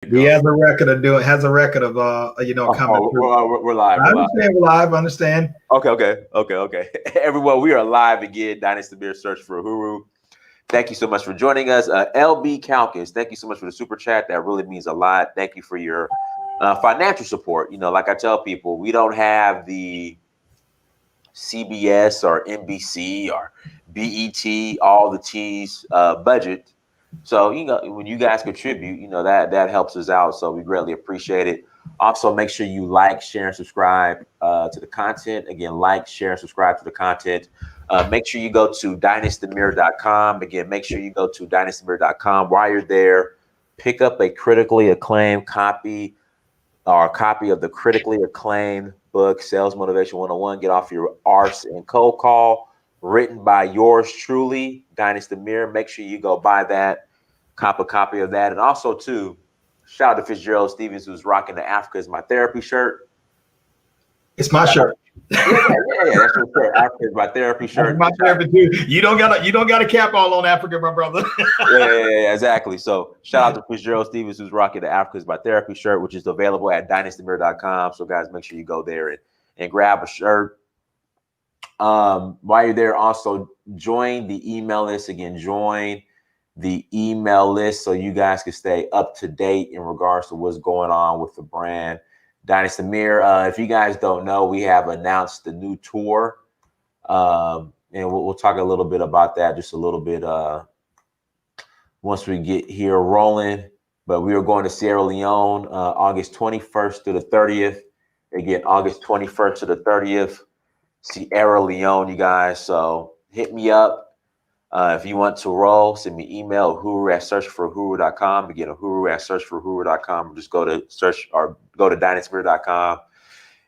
He Go. has a record of coming through. We're live. I We're live. understand we're live. I understand. Okay. Everyone, we are live again. Dynasty Beer Search for Uhuru. Thank you so much for joining us. LB Calkins, thank you so much for the super chat. That really means a lot. Thank you for your financial support. You know, like I tell people, we don't have the CBS or NBC or BET, all the T's budget. So, you know, when you guys contribute, you know, that helps us out. So we greatly appreciate it. Also, make sure you like, share, and subscribe to the content. Again, like, share, and subscribe to the content. Make sure you go to dynastymirror.com. Again, make sure you go to dynastymirror.com. While you're there, pick up a critically acclaimed copy or a copy of the critically acclaimed book, Sales Motivation 101, Get Off Your Arse and Cold Call, written by yours truly, Dynasty Mirror. Make sure you go buy that, cop a copy of that. And also, too, shout out to Fitzgerald Stevens, who's rocking the Africa is My Therapy shirt. It's my shirt. Yeah, that's your shirt. Africa is My Therapy shirt. That's my therapy too. You don't got a cap all on Africa, my brother. yeah, exactly. So shout out to Fitzgerald Stevens, who's rocking the Africa is My Therapy shirt, which is available at dynastymirror.com. So guys, make sure you go there and grab a shirt. While you're there, also join the email list. Again, join the email list so you guys can stay up to date in regards to what's going on with the brand Dynasty Mirror. If you guys don't know, we have announced the new tour, and we'll talk a little bit about that, just a little bit once we get here rolling. But we are going to Sierra Leone August 21st to the 30th. Again, August 21st to the 30th, Sierra Leone, you guys. So hit me up. If you want to roll, send me an email, uhuru@searchforuhuru.com. Again, uhuru@searchforuhuru.com. Just go to search or go to dynastymirror.com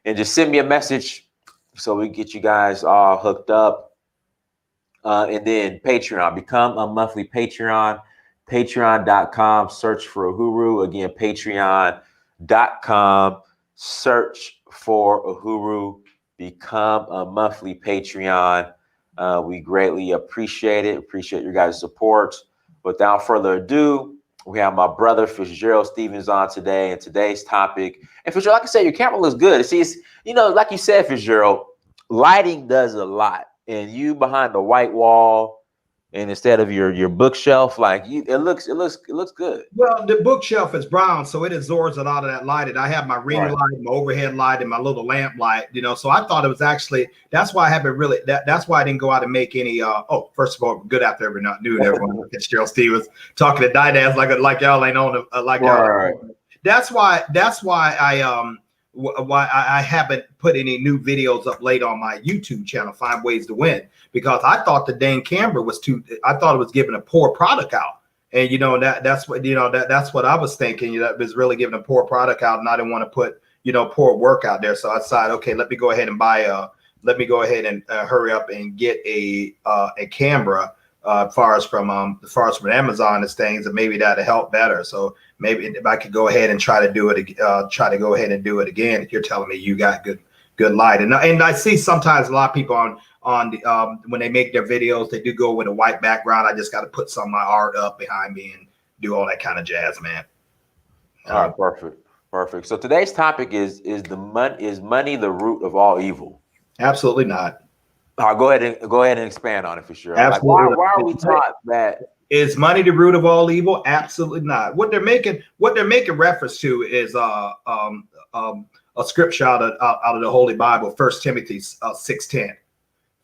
and just send me a message so we get you guys all hooked up. And then Patreon, become a monthly Patreon, patreon.com, search for Uhuru. Again, patreon.com, search for Uhuru, become a monthly Patreon. We greatly appreciate it. Appreciate your guys' support. Without further ado, we have my brother Fitzgerald Stevens on today, and today's topic. And Fitzgerald, like I said, your camera looks good. See, it's, you know, like you said, Fitzgerald, lighting does a lot. And you behind the white wall, and instead of your bookshelf, like it looks good. Well, the bookshelf is brown, so it absorbs a lot of that light. And I have my ring light, my overhead light, and my little lamp light. You know, so I thought it was actually that's why I haven't really. That's why I didn't go out and make any. First of all, good after everyone. Fitzgerald Stevens talking to Dynasty like y'all ain't on like y'all. Right. That's why I haven't put any new videos up late on my YouTube channel, 5 Ways to Win, because I thought the dang camera was I thought it was giving a poor product out. And, you know, that's what I was thinking, you know, it was really giving a poor product out, and I didn't want to put, you know, poor work out there. So I decided, okay, let me go ahead and hurry up and get a camera as far as from Amazon and things, and maybe that'll help better. So maybe if I could go ahead and try to do it again, if you're telling me you got good light. And I see sometimes a lot of people on the when they make their videos, they do go with a white background. I just got to put some of my art up behind me and do all that kind of jazz, man. All right, perfect. So today's topic is money the root of all evil? Absolutely not. Go ahead and expand on it for sure. Absolutely. Like, why are we taught that? Is money the root of all evil? Absolutely not. What they're making reference to is a scripture out of the Holy Bible, 1 Timothy 6:10.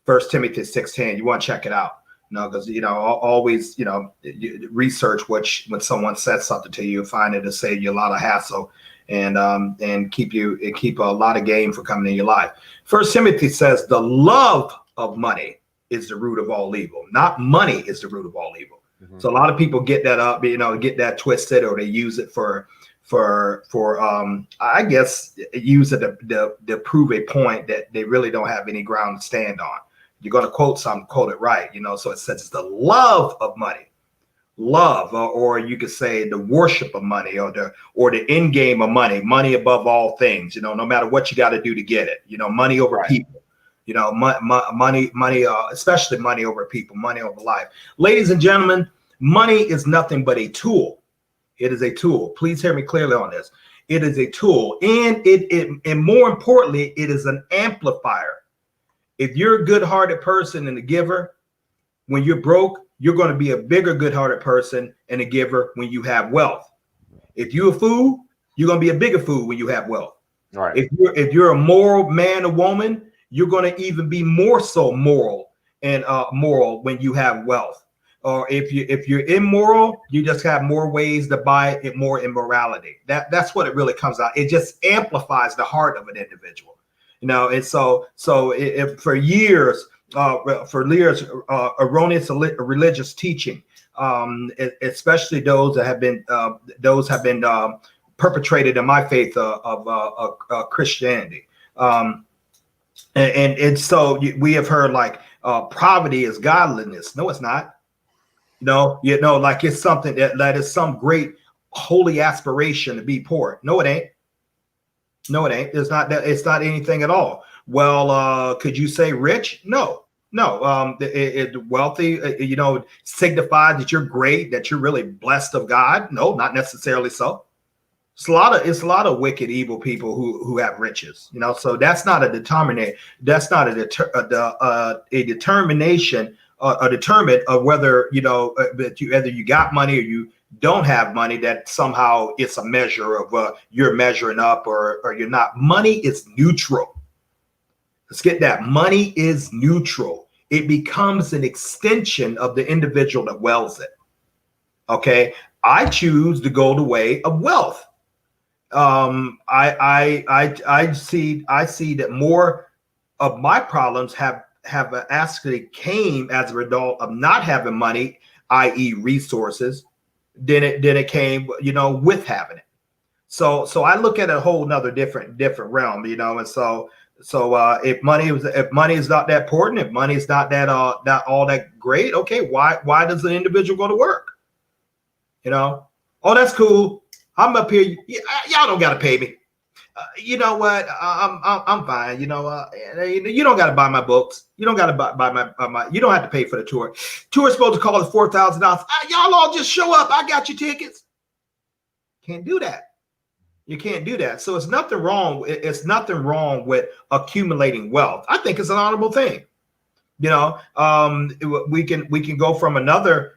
1 Timothy 6:10. You want to check it out. Because always you research when someone says something to you, find it to save you a lot of hassle and keep a lot of game for coming in your life. 1 Timothy says the love of money is the root of all evil. Not money is the root of all evil. Mm-hmm. So a lot of people get that up, get that twisted, or they use it for I guess use it to prove a point that they really don't have any ground to stand on. You're going to quote something, quote it right, so it says it's the love of money, or you could say the worship of money, or the end game of money above all things, no matter what you got to do to get it, money over people, money, especially money over people, money over life. Ladies and gentlemen, money is nothing but a tool. It is a tool. Please hear me clearly on this. It is a tool, and and more importantly, it is an amplifier. If you're a good-hearted person and a giver, when you're broke, you're going to be a bigger good-hearted person and a giver when you have wealth. If you're a fool, you're going to be a bigger fool when you have wealth. All right. If you're a moral man or woman, you're going to even be more so moral and moral when you have wealth. Or if you're immoral, you just have more ways to buy it, more immorality. That's what it really comes out. It just amplifies the heart of an individual, you know. And so if for years, erroneous religious teaching, especially those have been perpetrated in my faith of Christianity, and so we have heard like poverty is godliness. No, it's not. You know, like it's something that is some great holy aspiration to be poor. No, it ain't. No, it ain't. It's not that. It's not anything at all. Well, could you say rich? No. Wealthy, you know, signifies that you're great, that you're really blessed of God. No, not necessarily so. It's a lot of wicked, evil people who have riches, you know. So that's not a determinant. That's not a determination. A determinant of whether, you know, that either you got money or you don't have money, that somehow it's a measure of you're measuring up or you're not. Money is neutral. Let's get that. Money is neutral. It becomes an extension of the individual that wields it. Okay. I choose to go the way of wealth. I see that more of my problems have actually came as a result of not having money, i.e. resources, than it came, you know, with having it. So I look at a whole nother different realm, you know. And so if money is not that important, if money is not that all that great, okay, why does an individual go to work? You know, oh, that's cool. I'm up here. Y'all don't gotta pay me. You know what? I'm fine. You know, you don't got to buy my books. You don't got to buy my. You don't have to pay for the tour. Tour is supposed to cost $4,000. Y'all all just show up. I got your tickets. Can't do that. You can't do that. So it's nothing wrong. It's nothing wrong with accumulating wealth. I think it's an honorable thing. You know, we can go from another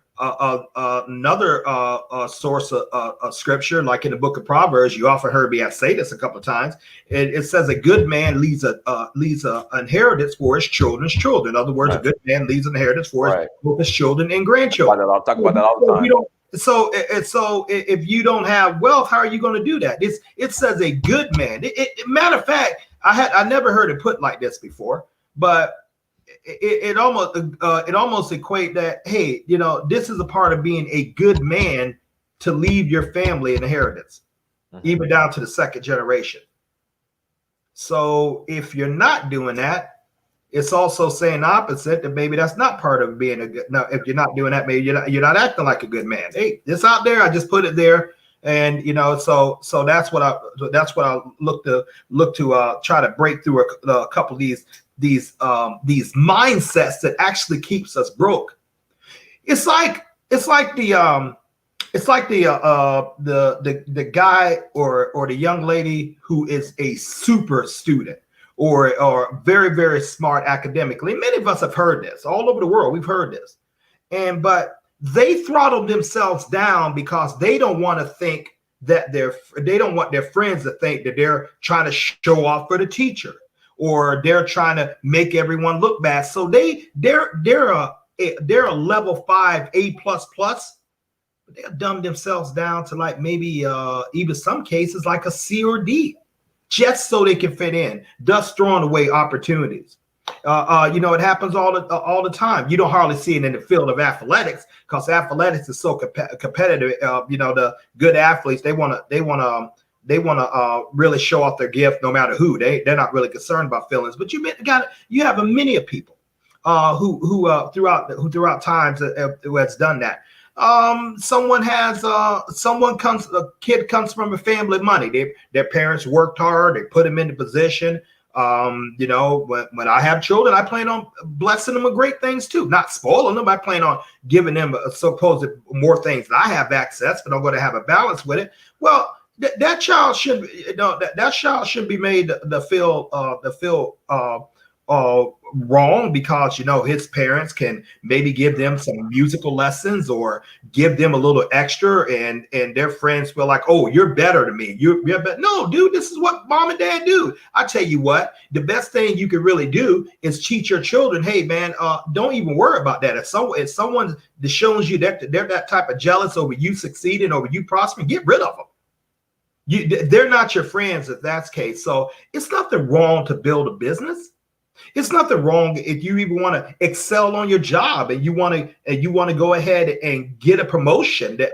source of scripture, like in the book of Proverbs. You often heard me say this a couple of times. It says a good man leaves an inheritance for his children's children. In other words, a good man leaves an inheritance for his children and grandchildren. I'll talk about that all the time. So if you don't have wealth, how are you going to do that? It says a good man. Matter of fact, I never heard it put like this before, but it almost equate that, hey, you know, this is a part of being a good man, to leave your family an inheritance, even down to the second generation. So if you're not doing that, it's also saying the opposite, that maybe that's not part of being a good. No, if you're not doing that, maybe you're not acting like a good man. Hey, it's out there. I just put it there, and you know, so that's what I look to try to break through a couple of these mindsets that actually keeps us broke. It's like the guy or the young lady who is a super student or very, very smart academically. Many of us have heard this all over the world. We've heard this, but they throttle themselves down because they don't want to think that they don't want their friends to think that they're trying to show off for the teacher, or they're trying to make everyone look bad. So they're a level 5 A++, but they'll dumb themselves down to like maybe even some cases like a C or D, just so they can fit in, thus throwing away opportunities. You know, it happens all the time. You don't hardly see it in the field of athletics, because athletics is so competitive. You know, the good athletes, they want to really show off their gift no matter who. They're not really concerned about feelings. But you have many of people who throughout times who has done that. A kid comes from a family of money. Their parents worked hard. They put them in the position. You know, when I have children, I plan on blessing them with great things too, not spoiling them. I plan on giving them supposed more things that I have access, but I'm going to have a balance with it. Well, that child should, you know, that child shouldn't be made to feel wrong because, you know, his parents can maybe give them some musical lessons or give them a little extra, and their friends feel like, oh, you're better than me. You're better. No, dude, this is what mom and dad do. I tell you what, the best thing you can really do is teach your children, hey man, don't even worry about that. If someone that shows you that they're that type of jealous over you succeeding, over you prospering, get rid of them. They're not your friends if that's the case. So it's nothing wrong to build a business. It's nothing wrong if you even want to excel on your job and you want to go ahead and get a promotion that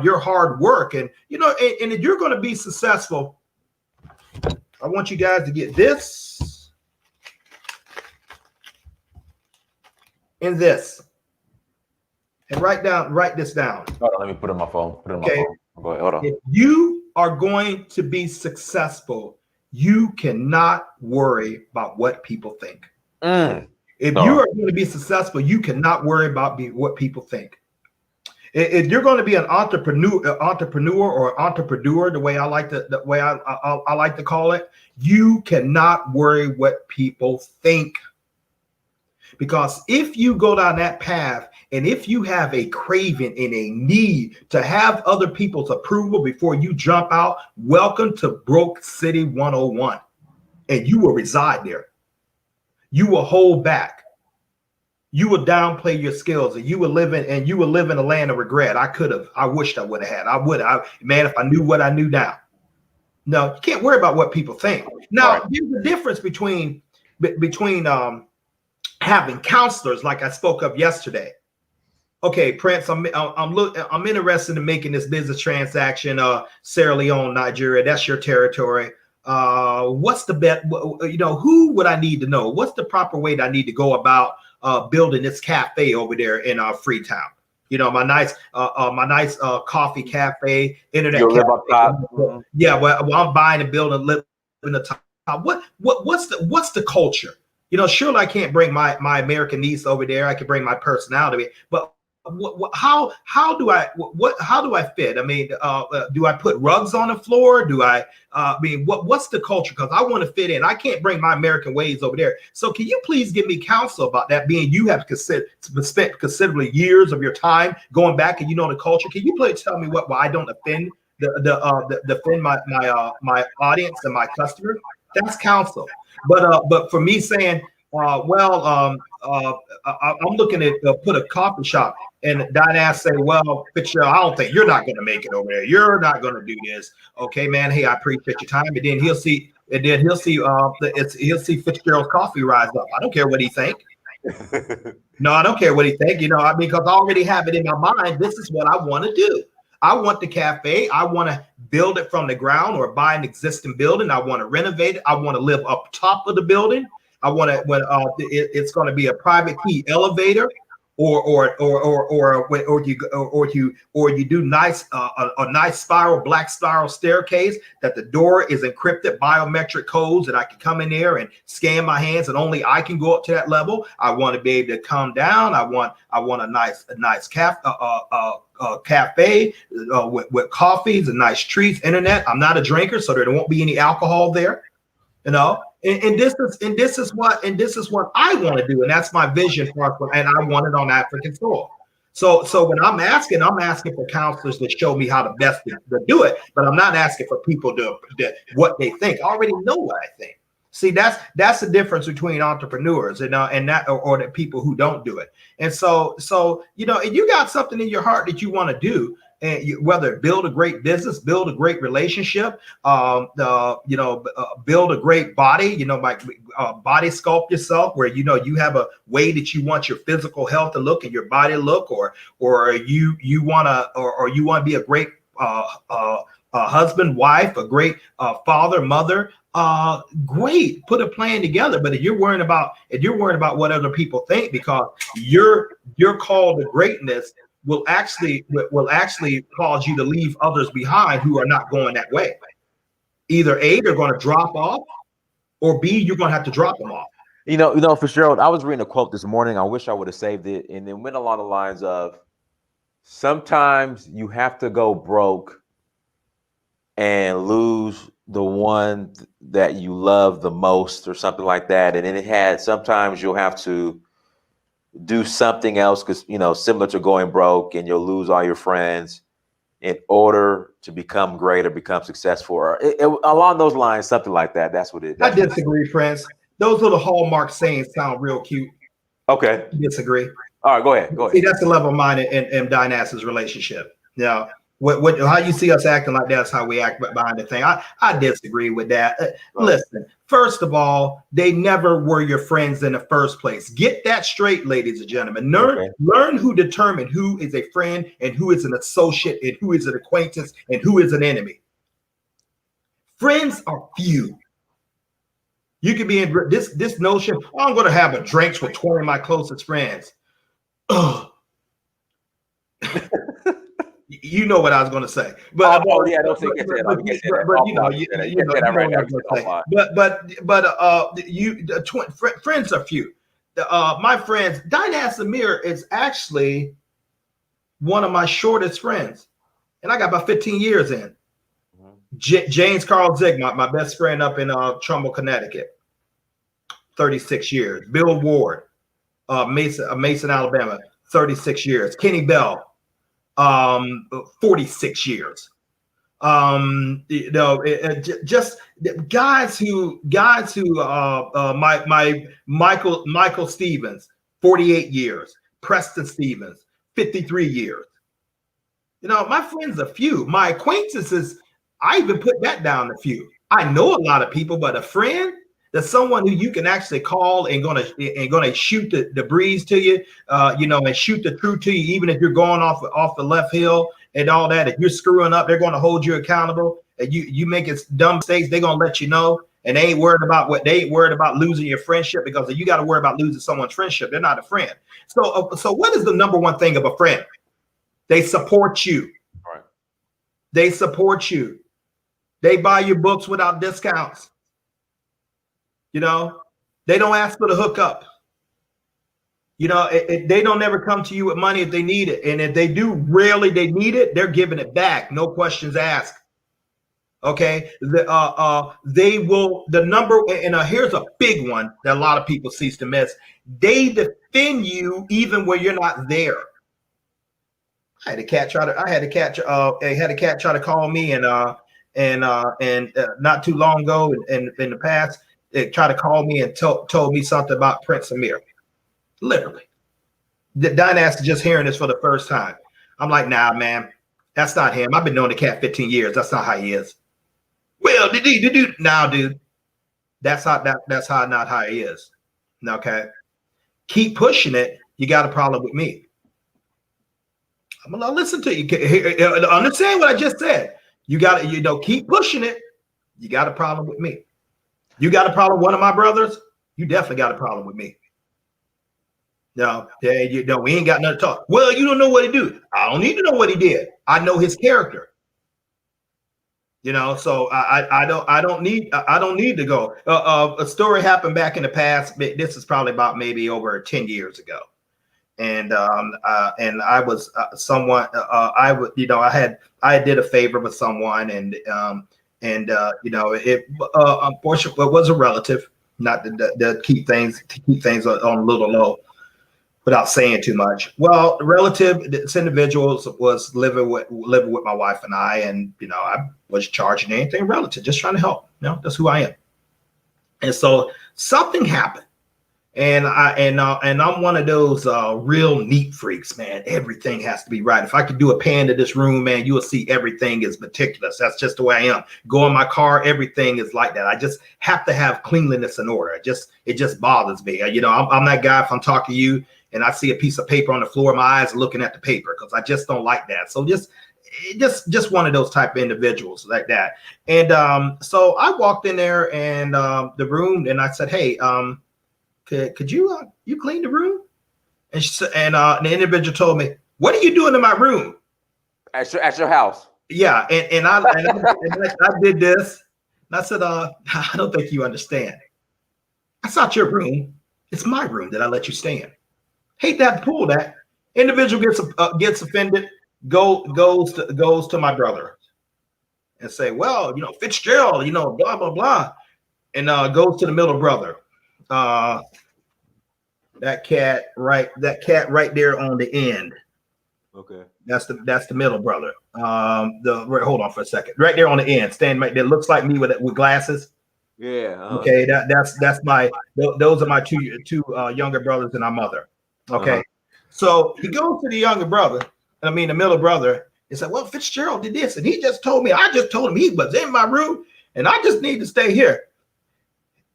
your hard work, and you know, and if you're going to be successful, I want you guys to get this and this, and write this down. Hold on, let me put it on my phone. Put it on my phone. Go ahead. Hold on. If you are going to be successful, you cannot worry about what people think. If you are going to be successful, you cannot worry about what people think. If you're going to be an entrepreneur or entrepreneur, the way I like to call it, you cannot worry what people think. Because if you go down that path, and if you have a craving and a need to have other people's approval before you jump out, welcome to Broke City 101. And you will reside there. You will hold back. You will downplay your skills, and you will live in a land of regret. I wished I would have had. Man, if I knew what I knew now. No, you can't worry about what people think. Now, right. There's a difference between having counselors, like I spoke of yesterday. Okay, Prince, I'm interested in making this business transaction. Sierra Leone, Nigeria, that's your territory. What's the bet? You know, who would I need to know? What's the proper way that I need to go about building this cafe over there in Freetown? You know, my nice coffee cafe, internet cafe. Live up top. Yeah, well, I'm buying and building, live in the top. What's the culture? You know, surely I can't bring my American niece over there. I can bring my personality, but how do I fit? I mean, do I put rugs on the floor? Do I mean, what's the culture? Because I want to fit in. I can't bring my American ways over there. So can you please give me counsel about that? Being you have spent considerably years of your time going back, and you know the culture. Can you please tell me why I don't offend offend my audience and my customers? That's counsel. But for me saying, I'm looking at put a coffee shop, and Diane say, well, Fitzgerald, I don't think you're not going to make it over there. You're not going to do this. Okay, man. Hey, I appreciate your time. And then he'll see Fitzgerald's coffee rise up. I don't care what he think. No, I don't care what he think. You know, I mean, because I already have it in my mind. This is what I want to do. I want the cafe. I want to build it from the ground or buy an existing building. I want to renovate it. I want to live up top of the building. I want to it's going to be a private key elevator, or you do nice a nice black spiral staircase that the door is encrypted biometric codes that I can come in there and scan my hands, and only I can go up to that level. I want to be able to come down. I want a nice cafe with coffees and nice treats, internet. I'm not a drinker, so there won't be any alcohol there, you know. And this is what I want to do, and that's my vision for us, and I want it on African soil. So when I'm asking for counselors to show me how to best to do it, but I'm not asking for people to what they think. I already know what I think. See, that's the difference between entrepreneurs and that or the people who don't do it. And so you know, if you got something in your heart that you want to do, and whether build a great business, build a great relationship, build a great body, you know, like body sculpt yourself, where you know you have a way that you want your physical health to look and your body to look, or you want to be a great husband, wife, a great father, mother. Great, put a plan together. But if you're worrying about what other people think, because your call to greatness will actually cause you to leave others behind who are not going that way. Either A, they're going to drop off, or B, you're going to have to drop them off. Fitzgerald, I was reading a quote this morning. I wish I would have saved it. And it went along the lines of, sometimes you have to go broke and lose the one that you love the most or something like that. And then it had, sometimes you'll have to do something else because, similar to going broke, and you'll lose all your friends in order to become great or become successful, or along those lines, something like that. That's what it is. I disagree, friends. Those little hallmark sayings sound real cute. Okay. I disagree. All right, go ahead. See, that's the level of mine and Dynas's relationship. Now, how you see us acting like that's how we act behind the thing. I disagree with that. Listen, first of all, they never were your friends in the first place. Get that straight, ladies and gentlemen. Learn who determine who is a friend and who is an associate and who is an acquaintance and who is an enemy. Friends are few. You could be in this notion, I'm going to have a drinks with 20 of my closest friends. You know what I was going to say, but friends are few. My friends, Dynas Amir is actually one of my shortest friends, and I got about 15 years in. James Carl Zig, my best friend up in Trumbull, Connecticut, 36 years. Bill Ward, Mason, Alabama, 36 years. Kenny Bell, 46 years. Just guys who my Michael Stevens, 48 years. Preston Stevens, 53 years. My friends are few. My acquaintances, I even put that down to few. I know a lot of people, but a friend, that's someone who you can actually call and gonna shoot the breeze to you, and shoot the truth to you, even if you're going off the left hill and all that. If you're screwing up, they're going to hold you accountable. And you making dumb mistakes, they're gonna let you know. And they ain't worried about losing your friendship, because if you got to worry about losing someone's friendship, they're not a friend. So what is the number one thing of a friend? They support you. All right. They support you. They buy your books without discounts. They don't ask for the hookup. They don't ever come to you with money if they need it. And if they do, rarely they need it, they're giving it back. No questions asked. Okay. They will, here's a big one that a lot of people cease to miss. They defend you even when you're not there. I had a cat try to call me and not too long ago in the past, they tried to call me and told me something about Prince Amir. Literally. The Dynas is just hearing this for the first time. I'm like, nah, man, that's not him. I've been knowing the cat 15 years. That's not how he is. Well, dude, that's not how he is. Okay. Keep pushing it. You got a problem with me. I'm gonna listen to you. Understand what I just said. You got to, keep pushing it. You got a problem with me. You got a problem with one of my brothers, you definitely got a problem with me. No, we ain't got nothing to talk. Well, you don't know what he do. I don't need to know what he did. I know his character. So I don't need to go. A story happened back in the past. This is probably about maybe over 10 years ago. And I was someone, I did a favor with someone, and it unfortunately was a relative, not to keep things on a little low without saying too much. Well, the relative, this individual was living with my wife and I, and I was charging anything relative, just trying to help. That's who I am. And so something happened. And I'm one of those real neat freaks, man. Everything has to be right. If I could do a pan to this room, man, you will see everything is meticulous. That's just the way I am. Go in my car, everything is like that. I just have to have cleanliness and order. It just bothers me. I'm that guy. If I'm talking to you and I see a piece of paper on the floor, my eyes are looking at the paper, because I just don't like that. So just one of those type of individuals like that. And so I walked in there and the room, and I said, hey, could you clean the room? And the individual told me, what are you doing in my room? At your house? Yeah, and I did this, and I said, I don't think you understand. That's not your room. It's my room that I let you stay in. Hate that, pull that. Individual gets offended, goes to my brother and say, well, Fitzgerald, blah blah blah, and goes to the middle brother. That cat right there on the end. Okay. That's the middle brother. Hold on for a second. Right there on the end, standing right there, looks like me with glasses. Yeah. Okay, those are my two younger brothers and our mother. Okay, so he goes to the younger brother, the middle brother, and said, "Well, Fitzgerald did this, and he just told me. I just told him he was in my room, and I just need to stay here."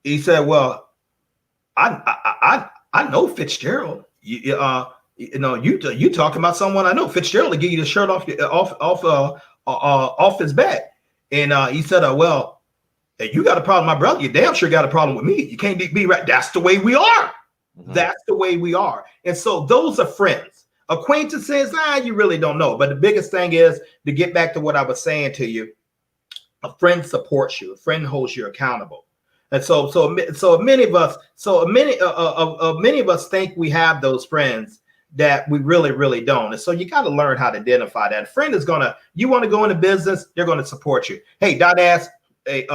He said, "Well, I know Fitzgerald. You talking about someone I know. Fitzgerald to give you the shirt off his back." And he said, "Well, hey, you got a problem, my brother. You damn sure got a problem with me. You can't be right. That's the way we are. Mm-hmm. That's the way we are." And so those are friends. Acquaintances, you really don't know. But the biggest thing is, to get back to what I was saying to you, a friend supports you. A friend holds you accountable. And so many of us think we have those friends that we really, really don't. And so you got to learn how to identify that. A friend is you want to go into business, they're going to support you. Hey, Dot Ass, hey,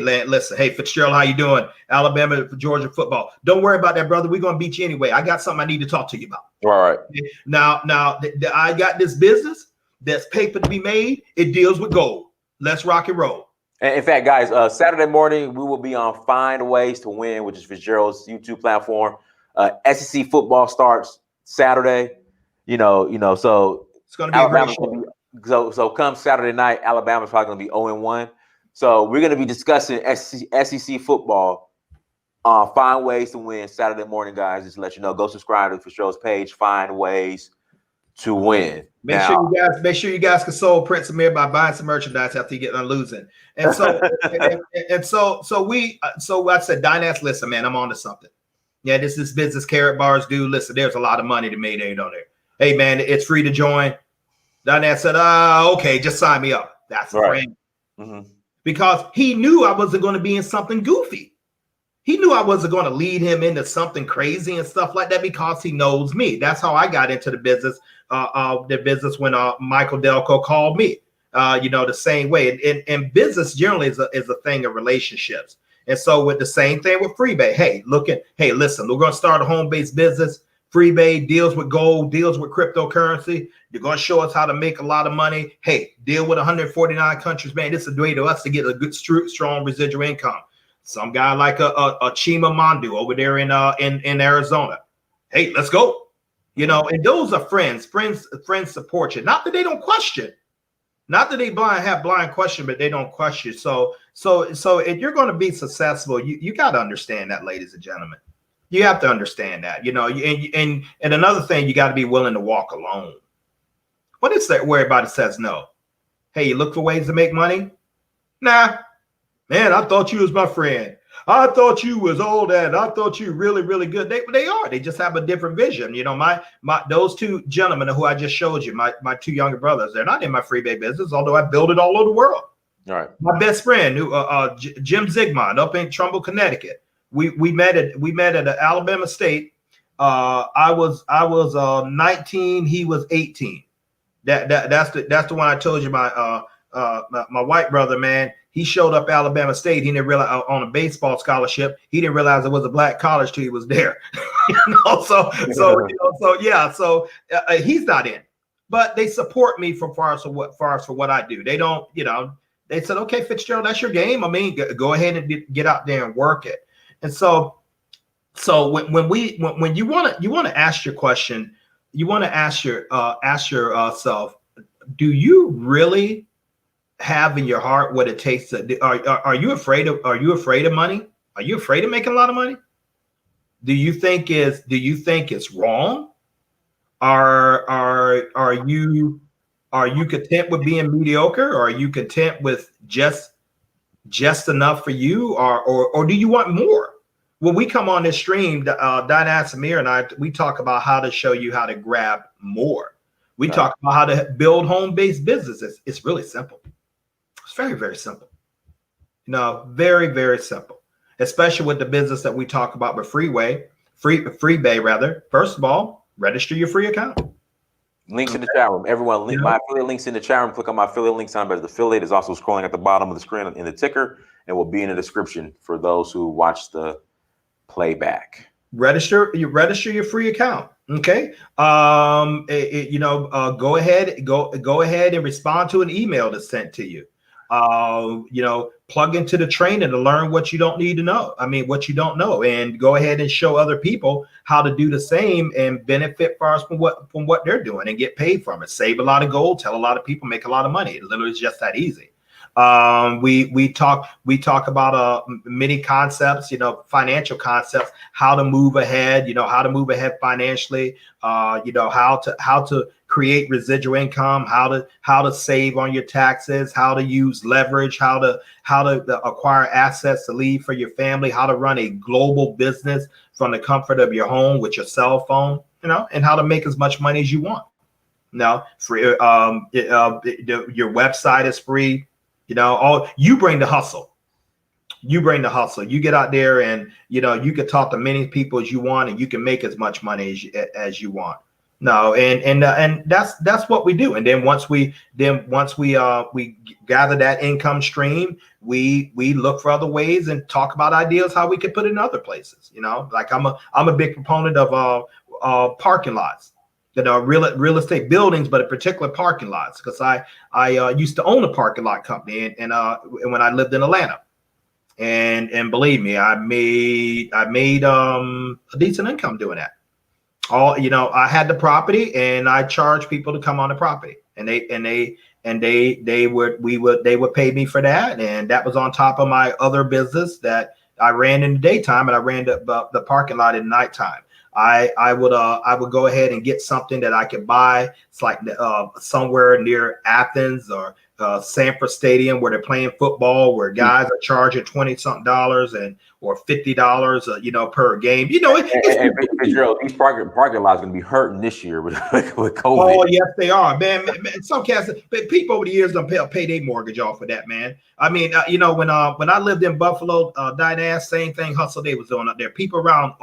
listen, hey, Fitzgerald, how you doing? Alabama, Georgia football. Don't worry about that, brother. We're going to beat you anyway. I got something I need to talk to you about. All right. Now, I got this business that's paper to be made. It deals with gold. Let's rock and roll. And in fact, guys, Saturday morning, we will be on Find Ways to Win, which is Fitzgerald's YouTube platform. SEC football starts Saturday. So it's going to be Alabama's so come Saturday night, Alabama's probably going to be 0-1. So we're going to be discussing SEC football on Find Ways to Win Saturday morning, guys. Just to let you know, go subscribe to Fitzgerald's page, Find Ways to Win. Make sure you guys console Prince Amir by buying some merchandise after you get done losing. And so so I said, Dynas, listen, man, I'm on to something. Yeah, this is business carrot bars, dude. Listen, there's a lot of money to be made on there. Hey, man, it's free to join. Dynas said, okay, just sign me up. That's a friend. Mm-hmm. Because he knew I wasn't going to be in something goofy. He knew I wasn't going to lead him into something crazy and stuff like that because he knows me. That's how I got into the business. When Michael Delco called me. The same way. And business generally is a thing of relationships. And so with the same thing with Freebay. Hey, listen, we're going to start a home-based business. Freebay deals with gold, deals with cryptocurrency. You're going to show us how to make a lot of money. Hey, deal with 149 countries, man. This is a way to us to get a good, strong residual income. Some guy like a Chima Mandu over there in Arizona. Hey, let's go. And those are friends. Friends support you. Not that they don't question. Not that they have blind question, but they don't question. So if you're going to be successful, you got to understand that, ladies and gentlemen. You have to understand that, and another thing, you got to be willing to walk alone. What is that where everybody says no? Hey, you look for ways to make money? Nah, man, I thought you was my friend. I thought you was all that. I thought you really, really good. They are. They just have a different vision. Those two gentlemen who I just showed you, my two younger brothers, they're not in my Freebay business, although I build it all over the world. All right. My best friend, Jim Zigmond, up in Trumbull, Connecticut. We met at Alabama State. I was 19. He was 18. That's the one I told you. My white brother, man. He showed up at Alabama State. He didn't realize on a baseball scholarship. He didn't realize it was a black college till he was there. So he's not in. But they support me for what I do. They don't. They said, okay, Fitzgerald, that's your game. Go ahead and get out there and work it. And so when you want to ask your question, you want to ask yourself, do you really have in your heart what it takes to? Are you afraid of money? Are you afraid of making a lot of money? Do you think it's wrong? Are you content with being mediocre? Or are you content with just enough for you, or do you want more? When we come on this stream, Dinah Samir and I, we talk about how to show you how to grab more. We talk about how to build home-based businesses. It's really simple. It's very, very simple. Very, very simple. especially with the business that we talk about with Freebay rather. First of all, register your free account. Links in the chat room. Everyone, link my affiliate links in the chat room. Click on my affiliate link sign as the affiliate. Is also scrolling at the bottom of the screen in the ticker, and will be in the description for those who watch the playback. Register your free account. Okay. Go ahead and respond to an email that's sent to you. Plug into the training to learn what you don't need to know. I mean, what you don't know, and go ahead and show other people how to do the same and benefit from what they're doing and get paid from it. Save a lot of gold, tell a lot of people, make a lot of money. It literally is just that easy. We talk about many concepts, financial concepts, how to move ahead, how to move ahead financially, how to create residual income, how to save on your taxes, how to use leverage, how to acquire assets to leave for your family, how to run a global business from the comfort of your home with your cell phone, and how to make as much money as you want. Now, free. Your website is free. You bring the hustle. You get out there and, you can talk to many people as you want, and you can make as much money as you want. No. And that's what we do. And then once we gather that income stream, we look for other ways and talk about ideas, how we could put it in other places. Like I'm a big proponent of parking lots. Real estate buildings, but in particular parking lots, because I used to own a parking lot company, and when I lived in Atlanta, and believe me, I made a decent income doing that. I had the property, and I charged people to come on the property, and they would pay me for that, and that was on top of my other business that I ran in the daytime, and I ran the parking lot at nighttime. I would go ahead and get something that I could buy. It's like somewhere near Athens or Sanford Stadium where they're playing football, where guys are charging $20-something or $50, per game. Fitzgerald, these parking lots going to be hurting this year with COVID. Oh yes, they are, man. Some cats, people over the years don't pay their mortgage off of that, man. I mean, when I lived in Buffalo, Dynass, same thing. Hustle they was doing up there. People around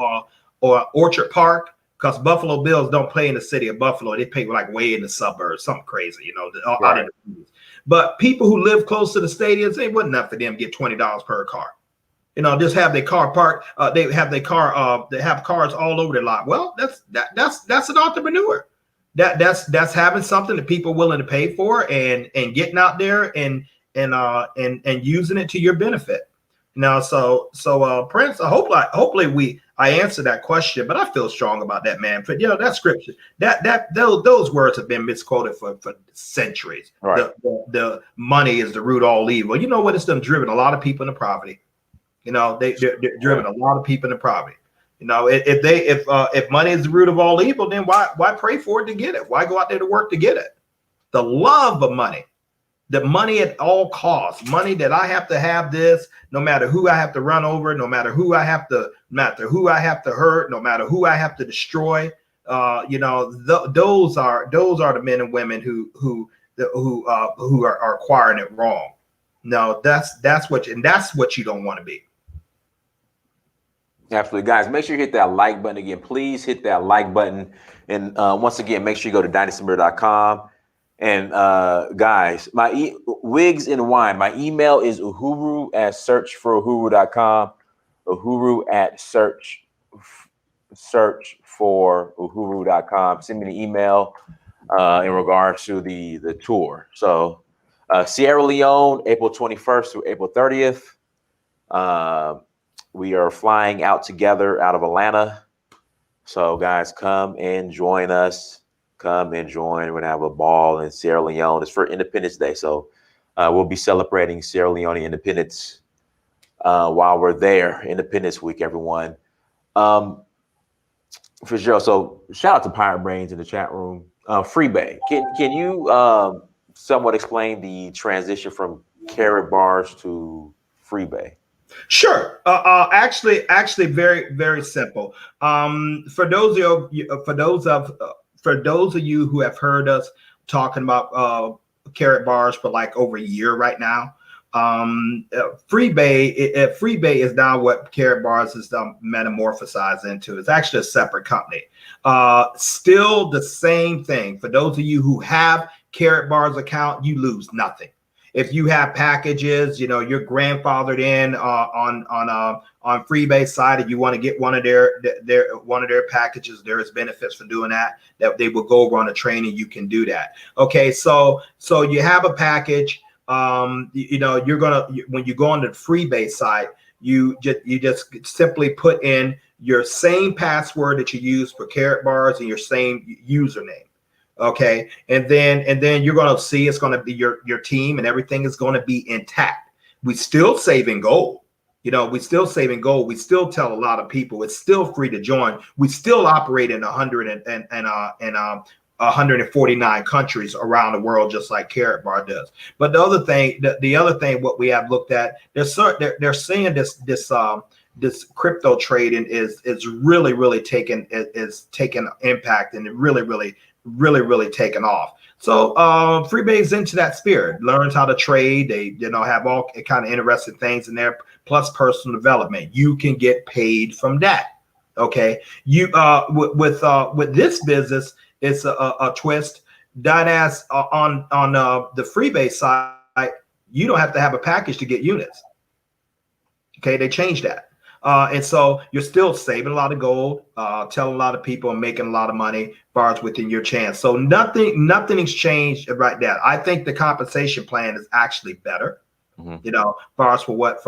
or Orchard Park, because Buffalo Bills don't play in the city of Buffalo. They play like way in the suburbs, something crazy, out in the cities. But people who live close to the stadiums, it wasn't enough for them to get $20 per car. Just have their car parked. They have cars all over the lot. Well, that's an entrepreneur. That's having something that people are willing to pay for and getting out there and using it to your benefit. So Prince, hopefully I answered that question, but I feel strong about that, man. But that scripture, those words have been misquoted for centuries. Right. The money is the root of all evil. You know what? It's done driven a lot of people into poverty. They're driven a lot of people into poverty. If money is the root of all evil, then why pray for it to get it? Why go out there to work to get it? The love of money. The money at all costs, money that I have to have this, no matter who I have to run over, no matter who I have to hurt, no matter who I have to destroy. Those are the men and women who are acquiring it wrong. No, that's what you don't want to be. Absolutely, guys. Make sure you hit that like button again. Please hit that like button, and once again, make sure you go to dynastymirror.com. And guys, my wigs and wine, my email is uhuru@searchforuhuru.com. uhuru@searchforuhuru.com. Send me an email in regards to the tour. So Sierra Leone, April 21st through April 30th. We are flying out together out of Atlanta. So guys, come and join us. Come and join. We're gonna have a ball in Sierra Leone. It's for Independence Day, so we'll be celebrating Sierra Leone independence while we're there. Independence Week, everyone. Fitzgerald, so shout out to Pirate Brains in the chat room. Freebay, can you somewhat explain the transition from Carrot Bars to Freebay? Sure. Actually, very, very simple. For those of you who have heard us talking about Carrot Bars for like over a year right now, Freebay is now what Carrot Bars is metamorphosized into. It's actually a separate company. Still the same thing. For those of you who have Carrot Bars account, you lose nothing. If you have packages, you know, you're grandfathered in on Freebay side, and you want to get one of their packages, there is benefits for doing that. That they will go over on a training. You can do that. Okay, so you have a package. You know, when you go on the Freebay site, you just simply put in your same password that you use for Carrot Bars and your same username. Okay, and then you're going to see it's going to be your team, and everything is going to be intact. We still saving gold. You know, we still saving gold. We still tell a lot of people it's still free to join. We still operate in 149 countries around the world, just like Carrot Bar does. But the other thing, what we have looked at, they're saying this crypto trading is really taking impact, and it really taken off. So Freebay's into that spirit, learns how to trade. They have all kind of interesting things in there, plus personal development. You can get paid from that. Okay, you with this business, it's a twist. That as on the Freebay side, you don't have to have a package to get units. Okay, they changed that. And so you're still saving a lot of gold, telling a lot of people, and making a lot of money, far as within your chance. So nothing's changed right now. I think the compensation plan is actually better. Mm-hmm. You know, far as from what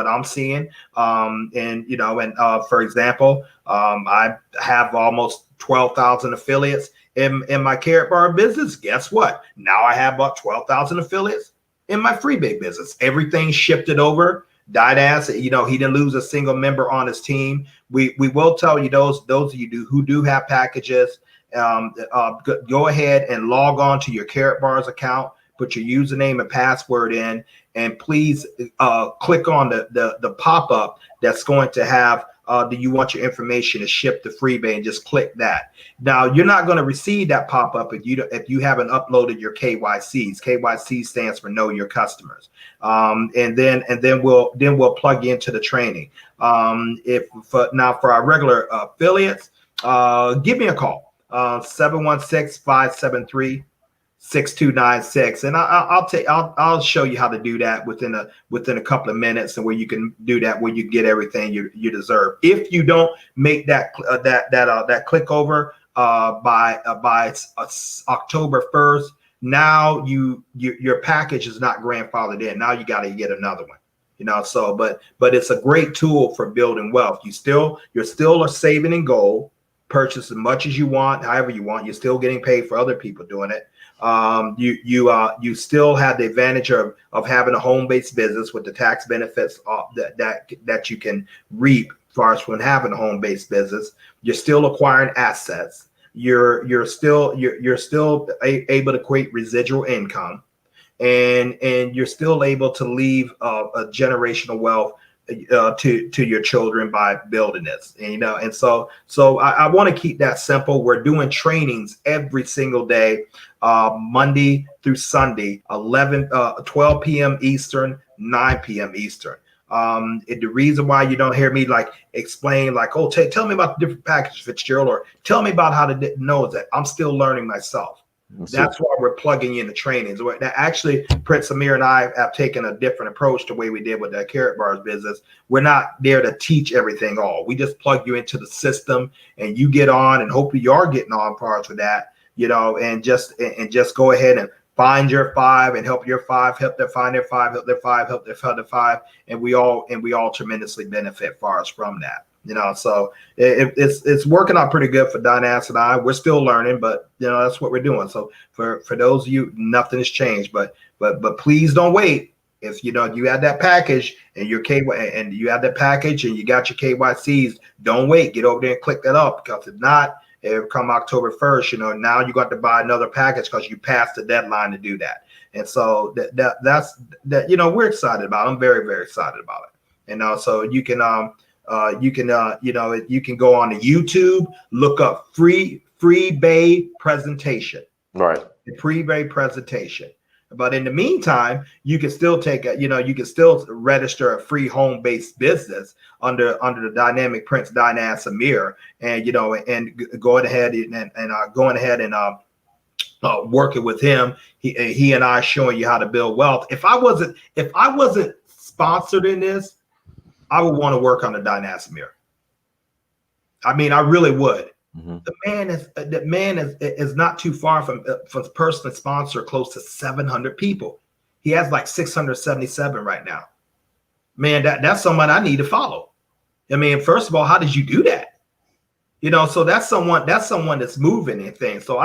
I'm seeing. For example, I have almost 12,000 affiliates in my Carrot Bar business. Guess what? Now I have about 12,000 affiliates in my Freebay business. Everything shifted over. Didass, he didn't lose a single member on his team. We will tell you, those of you who do have packages, go ahead and log on to your Carrot Bars account, put your username and password in, and please click on the pop-up that's going to have do you want your information to ship to Freebay, and just click that. Now you're not going to receive that pop-up if you haven't uploaded your KYCs. KYC stands for Know Your Customers. And then we'll plug you into the training. For our regular affiliates, give me a call, 716-573-6296, and I'll show you how to do that within a couple of minutes, and where you can do that, where you get everything you deserve. If you don't make that click over by October 1st, now your package is not grandfathered in. Now you got to get another one. So but it's a great tool for building wealth. You're still saving in gold. Purchase as much as you want, however you want. You're still getting paid for other people doing it. You still have the advantage of having a home-based business with the tax benefits that you can reap as far as when having a home-based business. You're still acquiring assets. You're still able to create residual income, and you're still able to leave a generational wealth to your children by building this. And so I want to keep that simple. We're doing trainings every single day, Monday through Sunday, 12 p.m. Eastern, 9 p.m. Eastern. The reason why you don't hear me explain tell me about the different packages, Fitzgerald, or tell me about how to know is that I'm still learning myself. That's why we're plugging in the trainings. Actually, Prince Amir and I have taken a different approach to the way we did with that Carrot Bars business. We're not there to teach everything all. We just plug you into the system, and you get on, and hopefully you are getting on parts with that, and just go ahead and find your five, and help your five, help them find their five, help their five, help their five, and we all tremendously benefit far as from that. So it's working out pretty good for Dinas and I. We're still learning, but that's what we're doing. So for those of you, nothing has changed, but please don't wait. If you have that package and you have that package and you got your KYCs, don't wait. Get over there and click that up, because if not, it'll come October 1st. Now you got to buy another package because you passed the deadline to do that. And so that's we're excited about it. I'm very, very excited about it. And so you can you can go on to YouTube, look up Freebay presentation. Right. The Freebay presentation. But in the meantime, you can still take a, you can still register a free home-based business under the Dynamic Prince Dynas Amir, and going ahead and working with him. He and I showing you how to build wealth. If I wasn't sponsored in this, I would want to work on the Dynas Amir. I mean, I really would. Mm-hmm. The man is not too far from personal sponsor, close to 700 people. He has like 677 right now. Man, that's someone I need to follow. I mean, first of all, how did you do that? So that's someone that's moving and things. So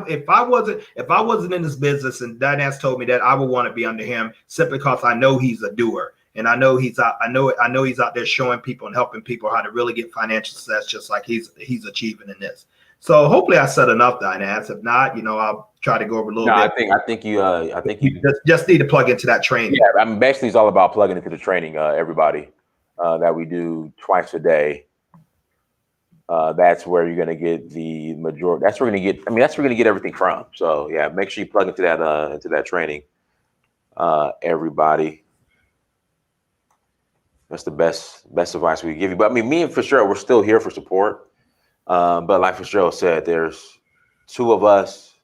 if I wasn't in this business and Dynas told me that, I would want to be under him simply because I know he's a doer. And I know he's out there showing people and helping people how to really get financial success, just like he's achieving in this. So hopefully I said enough, Dynas. If not, I'll try to go over a little bit. I think you just need to plug into that training. Yeah, I mean, basically it's all about plugging into the training, everybody, that we do twice a day. That's where you're going to get the majority. That's where you're going to get everything from. So yeah, make sure you plug into that training, everybody. That's the best advice we can give you. But I mean, me and Fitzgerald, we're still here for support. But like Fitzgerald said, there's 2 of us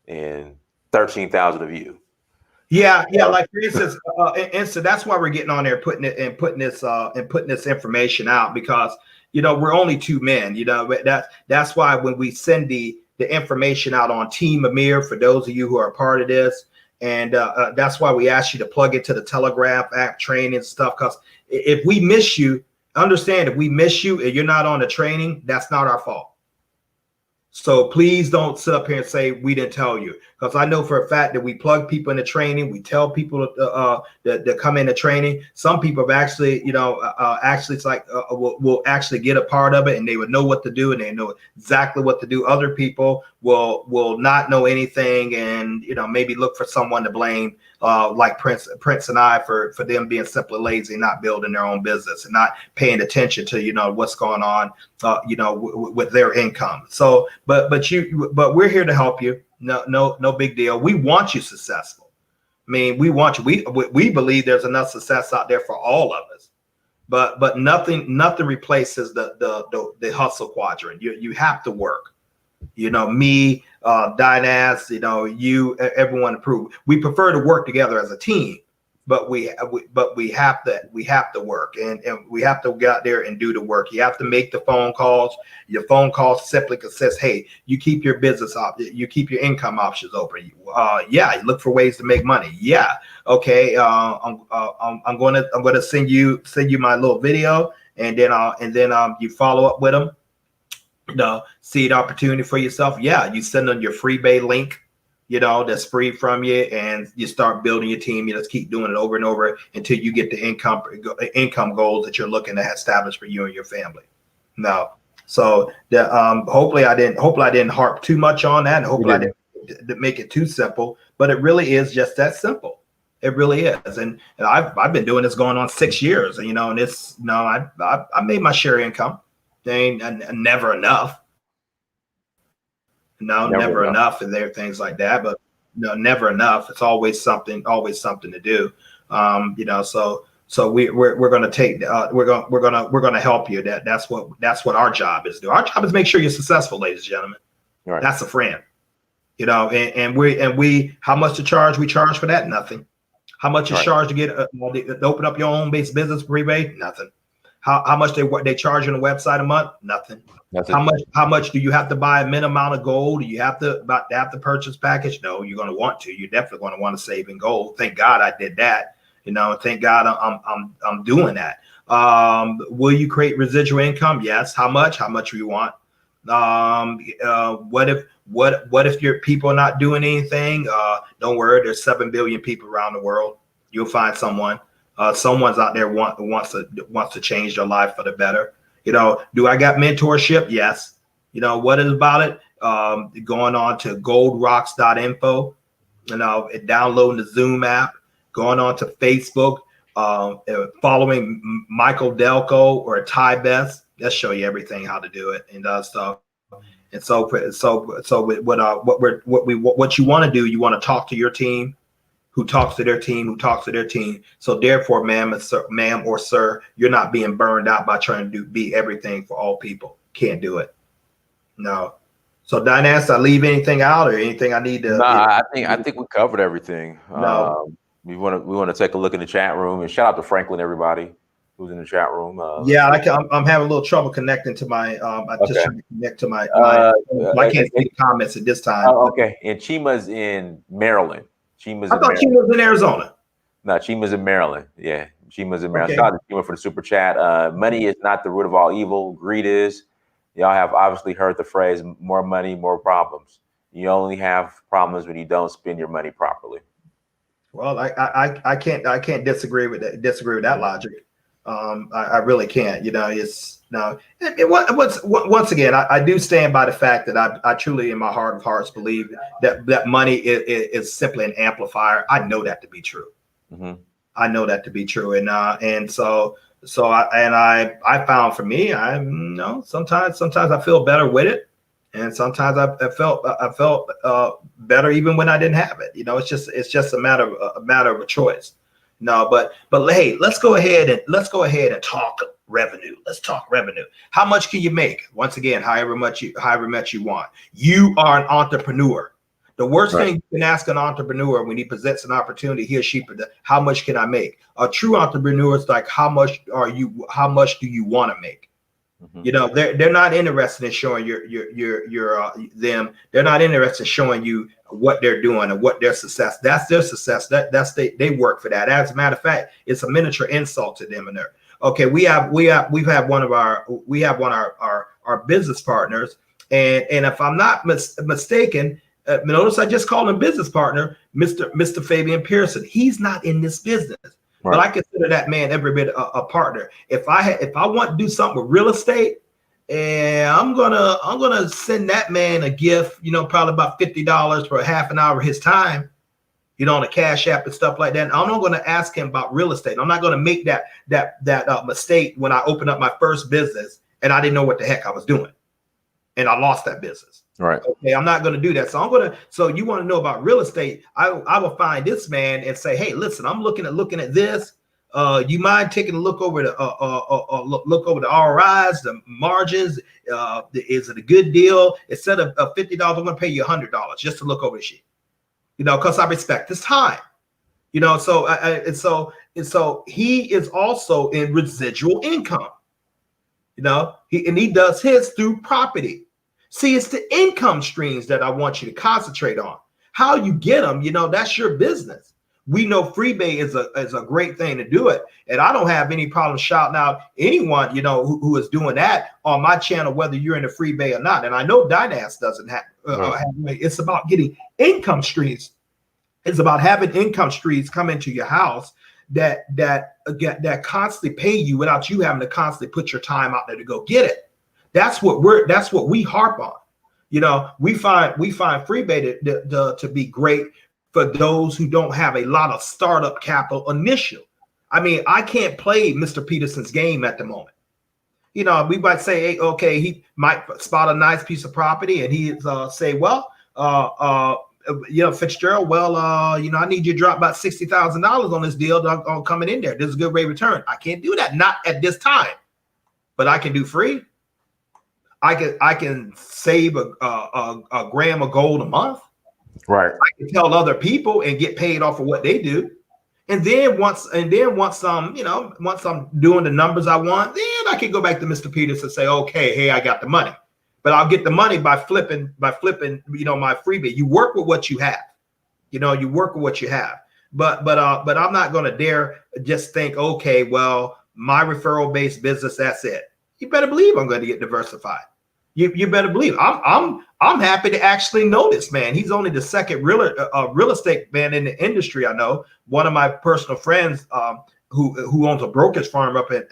and 13,000 of you. Yeah. Like for instance, and so that's why we're getting on there, putting this information out, because we're only 2 men. That's why when we send the information out on Team Amir, for those of you who are a part of this, and that's why we ask you to plug into the Telegraph app training and stuff. Because if we miss you, understand, if we miss you and you're not on the training, that's not our fault. So please don't sit up here and say we didn't tell you, because I know for a fact that we plug people into training. We tell people that come into training. Some people have actually, it's like will actually get a part of it, and they would know what to do, and they know exactly what to do. Other people will not know anything, and maybe look for someone to blame, like Prince and I, for them being simply lazy, not building their own business and not paying attention to what's going on with their income. So but we're here to help you. No big deal. We want you successful. I mean, we want you. We believe there's enough success out there for all of us. But nothing replaces the hustle quadrant. You have to work. Me, Dynas, you, everyone approved. We prefer to work together as a team, but we have to work, and we have to get out there and do the work. You have to make the phone calls. Your phone calls simply consist, hey, you keep your business up, you keep your income options open. You look for ways to make money. Yeah, okay. I'm gonna send you my little video, and then you follow up with them. Seed opportunity for yourself. Yeah, you send them your FreeBay link, that's free from you, and you start building your team. You just keep doing it over and over until you get the income goals that you're looking to establish for you and your family. No, so hopefully I didn't harp too much on that, and hopefully I didn't make it too simple. But it really is just that simple. It really is, and I've been doing this going on 6 years, and it's I made my share income. They ain't never enough. No, never enough, and there are things like that. But never enough. It's always something to do. So we're gonna take we're gonna help you. That's what our job is to do. Our job is make sure you're successful, ladies and gentlemen. Right. That's a friend. And we how much to charge? We charge for that? Nothing. How much is charged to get to open up your own base business rebate? Nothing. How much they charge on the website a month? Nothing. How much do you have to buy a minimum amount of gold? Do you have to purchase package? No, you're going to want to. You're definitely going to want to save in gold. Thank God I did that. Thank God I'm doing that. Will you create residual income? Yes. How much? How much do you want? What if your people are not doing anything? Don't worry. There's 7 billion people around the world. You'll find someone. Someone's out there wants to change their life for the better. Do I got mentorship? Yes. What is about it? Going on to goldrocks.info, downloading the Zoom app, going on to Facebook, following Michael Delco or Ty Best. They'll show you everything how to do it and stuff. And so what you want to do, you want to talk to your team. who talks to their team. So therefore, ma'am or sir, you're not being burned out by trying to be everything for all people. Can't do it. No. So Dynas, I leave anything out or anything I need to? No, I think we covered everything. No. We want to take a look in the chat room, and shout out to Franklin, everybody who's in the chat room. Yeah, I'm having a little trouble connecting to my. Just trying to connect to my. I can't see the comments at this time. Oh, okay. And Chima's in Maryland. I thought Chima was in Arizona. No, Chima's in Maryland. Yeah, Chima's in Maryland. Okay. Shout out to Chima for the super chat. Money is not the root of all evil. Greed is. Y'all have obviously heard the phrase "more money, more problems." You only have problems when you don't spend your money properly. Well, I can't disagree with that logic. I really can't. You know, it's no. Once again, I do stand by the fact that I truly, in my heart of hearts, believe that money is simply an amplifier. I know that to be true. Mm-hmm. I know that to be true, and so I found for me, sometimes I feel better with it, and sometimes I felt better even when I didn't have it. You know, it's just a matter of a choice. No, but hey, let's go ahead and talk revenue. Let's talk revenue. How much can you make? Once again, however much you want. You are an entrepreneur. The worst thing you can ask an entrepreneur when he presents an opportunity, he or she, how much can I make? A true entrepreneur is like, how much do you want to make? Mm-hmm. You know, they're not interested in showing them. They're not interested in showing you what they're doing and what their success. That's their success. They work for that. As a matter of fact, it's a miniature insult to them. And they're okay. We have one of our business partners, and if I'm not mistaken. Notice I just called him business partner, Mr. Fabian Pearson. He's not in this business, but I consider that man every bit a partner. If I want to do something with real estate, and I'm gonna send that man a gift, probably about $50 for a half an hour of his time, on a Cash App and stuff like that. And I'm not going to ask him about real estate. I'm not going to make that mistake when I opened up my first business and I didn't know what the heck I was doing, and I lost that business. Right. Okay, I'm not going to do that. So you want to know about real estate? I will find this man and say, hey, listen, I'm looking at this. You mind taking a look over the ROIs, the margins? Is it a good deal? Instead of $50, I'm going to pay you $100 just to look over the shit. Because I respect his time. So he is also in residual income. He does his through property. See, it's the income streams that I want you to concentrate on. How you get them, that's your business. We know Freebay is a great thing to do it. And I don't have any problem shouting out anyone, who is doing that on my channel, whether you're in the Freebay or not. And I know Dynas doesn't have, it's about getting income streams. It's about having income streams come into your house that constantly pay you without you having to constantly put your time out there to go get it. That's what we harp on. We find Freebay to be great for those who don't have a lot of startup capital initial. I mean, I can't play Mr. Peterson's game at the moment. We might say, hey, okay, he might spot a nice piece of property and he say, well, Fitzgerald, well, I need you to drop about $60,000 on this deal on coming in there. This is a good rate of return. I can't do that, not at this time, but I can do free. I can save a gram of gold a month. Right. I can tell other people and get paid off of what they do. And then once I'm doing the numbers I want, then I can go back to Mr. Peters and say, okay, hey, I got the money. But I'll get the money by flipping, my freebie. You work with what you have. You work with what you have. But I'm not going to dare just think, okay, well, my referral-based business, that's it. You better believe I'm going to get diversified. You better believe. I'm happy to actually know this man. He's only the second real estate man in the industry I know. One of my personal friends who owns a brokerage firm up in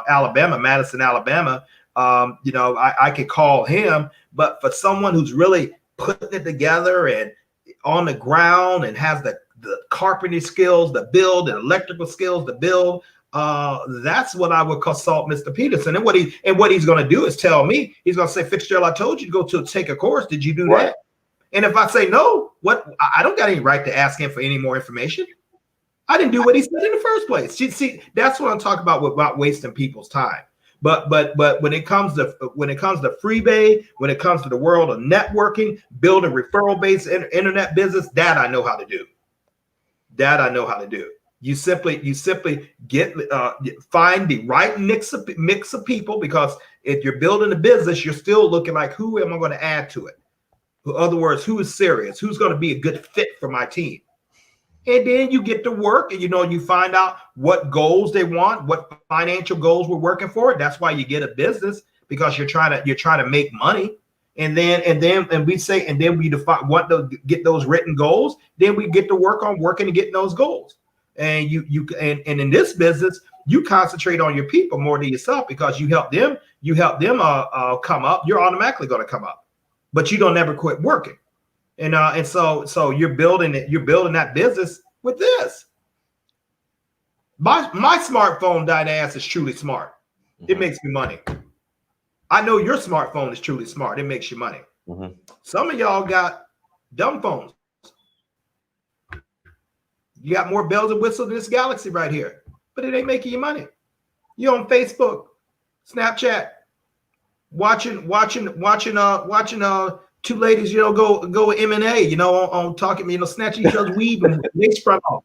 Alabama, Madison, Alabama. I could call him, but for someone who's really putting it together and on the ground and has the carpentry skills to build and electrical skills to build, that's what I would consult Mr. Peterson. And what he's going to do is tell me, he's going to say, Fitzgerald, I told you to go take a course. Did you do that? And if I say no, I don't got any right to ask him for any more information. I didn't do what he said in the first place. See, that's what I'm talking about wasting people's time. But when it comes to freebie, when it comes to the world of networking, building referral-based internet business, that I know how to do. That I know how to do. You simply get find the right mix of people, because if you're building a business, you're still looking like, who am I going to add to it? In other words, who is serious? Who's going to be a good fit for my team? And then you get to work, and you find out what goals they want, what financial goals we're working for. That's why you get a business, because you're trying to make money. And then we define what to get those written goals. Then we get to work on working and getting those goals. And and in this business, you concentrate on your people more than yourself, because you help them come up. You're automatically going to come up, but you don't ever quit working. And so you're building that business with this. My smartphone, Dynass, is truly smart. It makes me money. I know your smartphone is truly smart. It makes you money. Some of y'all got dumb phones. You got more bells and whistles than this Galaxy right here, but it ain't making you money. You're on Facebook, Snapchat, watching two ladies, go M&A, on talking, snatching each other's weave and lace front off.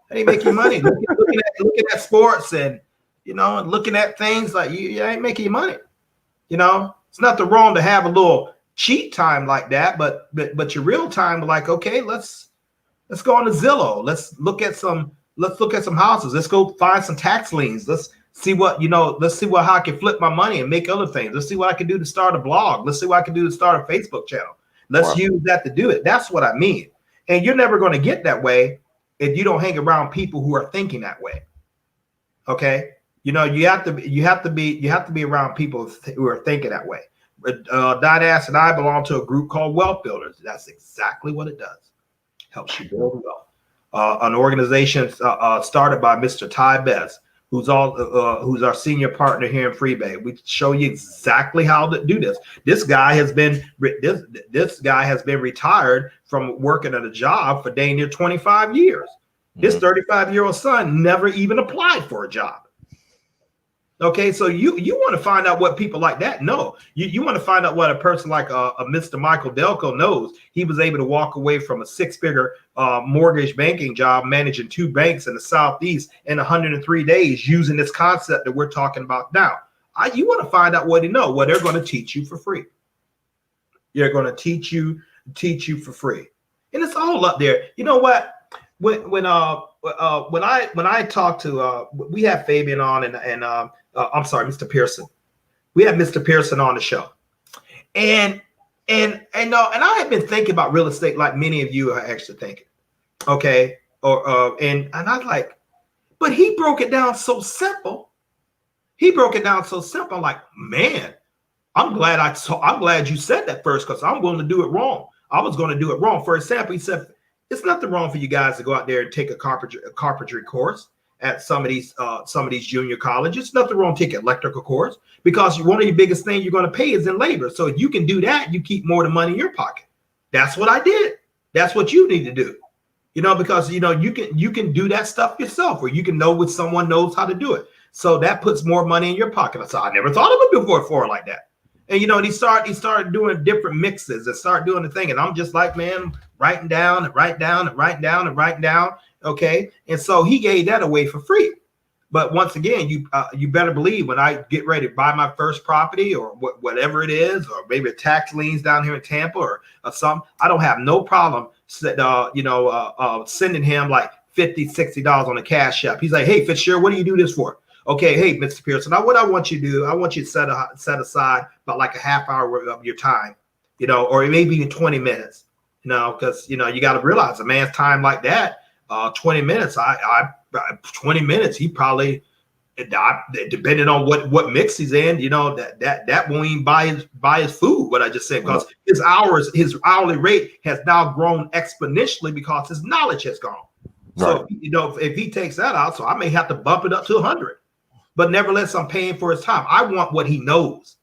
That ain't making money. looking at sports and looking at things like you ain't making money. It's nothing wrong to have a little cheat time like that, but your real time, like, okay, let's go on to Zillow. Let's look at some houses. Let's go find some tax liens. Let's see how I can flip my money and make other things. Let's see what I can do to start a blog. Let's see what I can do to start a Facebook channel. Let's use that to do it. That's what I mean. And you're never going to get that way if you don't hang around people who are thinking that way. Okay. You have to be around people who are thinking that way. Dynass and I belong to a group called Wealth Builders. That's exactly what it does. Helps you build wealth. An organization started by Mr. Ty Best, who's our senior partner here in Freebay. We show you exactly how to do this. This guy has been retired from working at a job for dang near 25 years. His 35-year-old son never even applied for a job. Okay, so you want to find out what people like that know. You want to find out what a person like a Mr. Michael Delco knows. He was able to walk away from a 6-figure mortgage banking job, managing 2 banks in the Southeast in 103 days, using this concept that we're talking about now. You want to find out what he knows. Well, they're going to teach you for free. They're going to teach you for free, and it's all up there. You know what? When I talk to we have Fabian on and I'm sorry, Mr. Pearson. We have Mr. Pearson on the show, and I have been thinking about real estate like many of you are actually thinking. Okay, and I was like, but he broke it down so simple. I'm like, man, I'm glad you said that first, because I'm willing to do it wrong. I was going to do it wrong. For example, he said, it's nothing wrong for you guys to go out there and take a carpentry course at some of these junior colleges. Nothing wrong to take an electrical course, because one of your biggest things you're going to pay is in labor. So if you can do that, you keep more of the money in your pocket. That's what I did. That's what you need to do. Because you can do that stuff yourself, or you can know what someone knows how to do it. So that puts more money in your pocket. So I never thought of it before like that. And he started doing different mixes and started doing the thing. And I'm just like, man, writing down. Okay. And so he gave that away for free. But once again, you better believe when I get ready to buy my first property, or whatever it is, or maybe a tax liens down here in Tampa or something, I don't have no problem sending him like $50, $60 on a Cash App. He's like, hey, Fitzgerald, what do you do this for? Okay, hey, Mr. Pearson, now what I want you to do, I want you to set aside about like a half hour of your time, or maybe even 20 minutes, because, you got to realize a man's time like that, 20 minutes, 20 minutes, he probably, depending on what mix he's in, that won't even buy his food, what I just said, because his hourly rate has now grown exponentially because his knowledge has gone. Right. So, if he takes that out, so I may have to bump it up to 100. But nevertheless, I'm paying for his time. I want what he knows.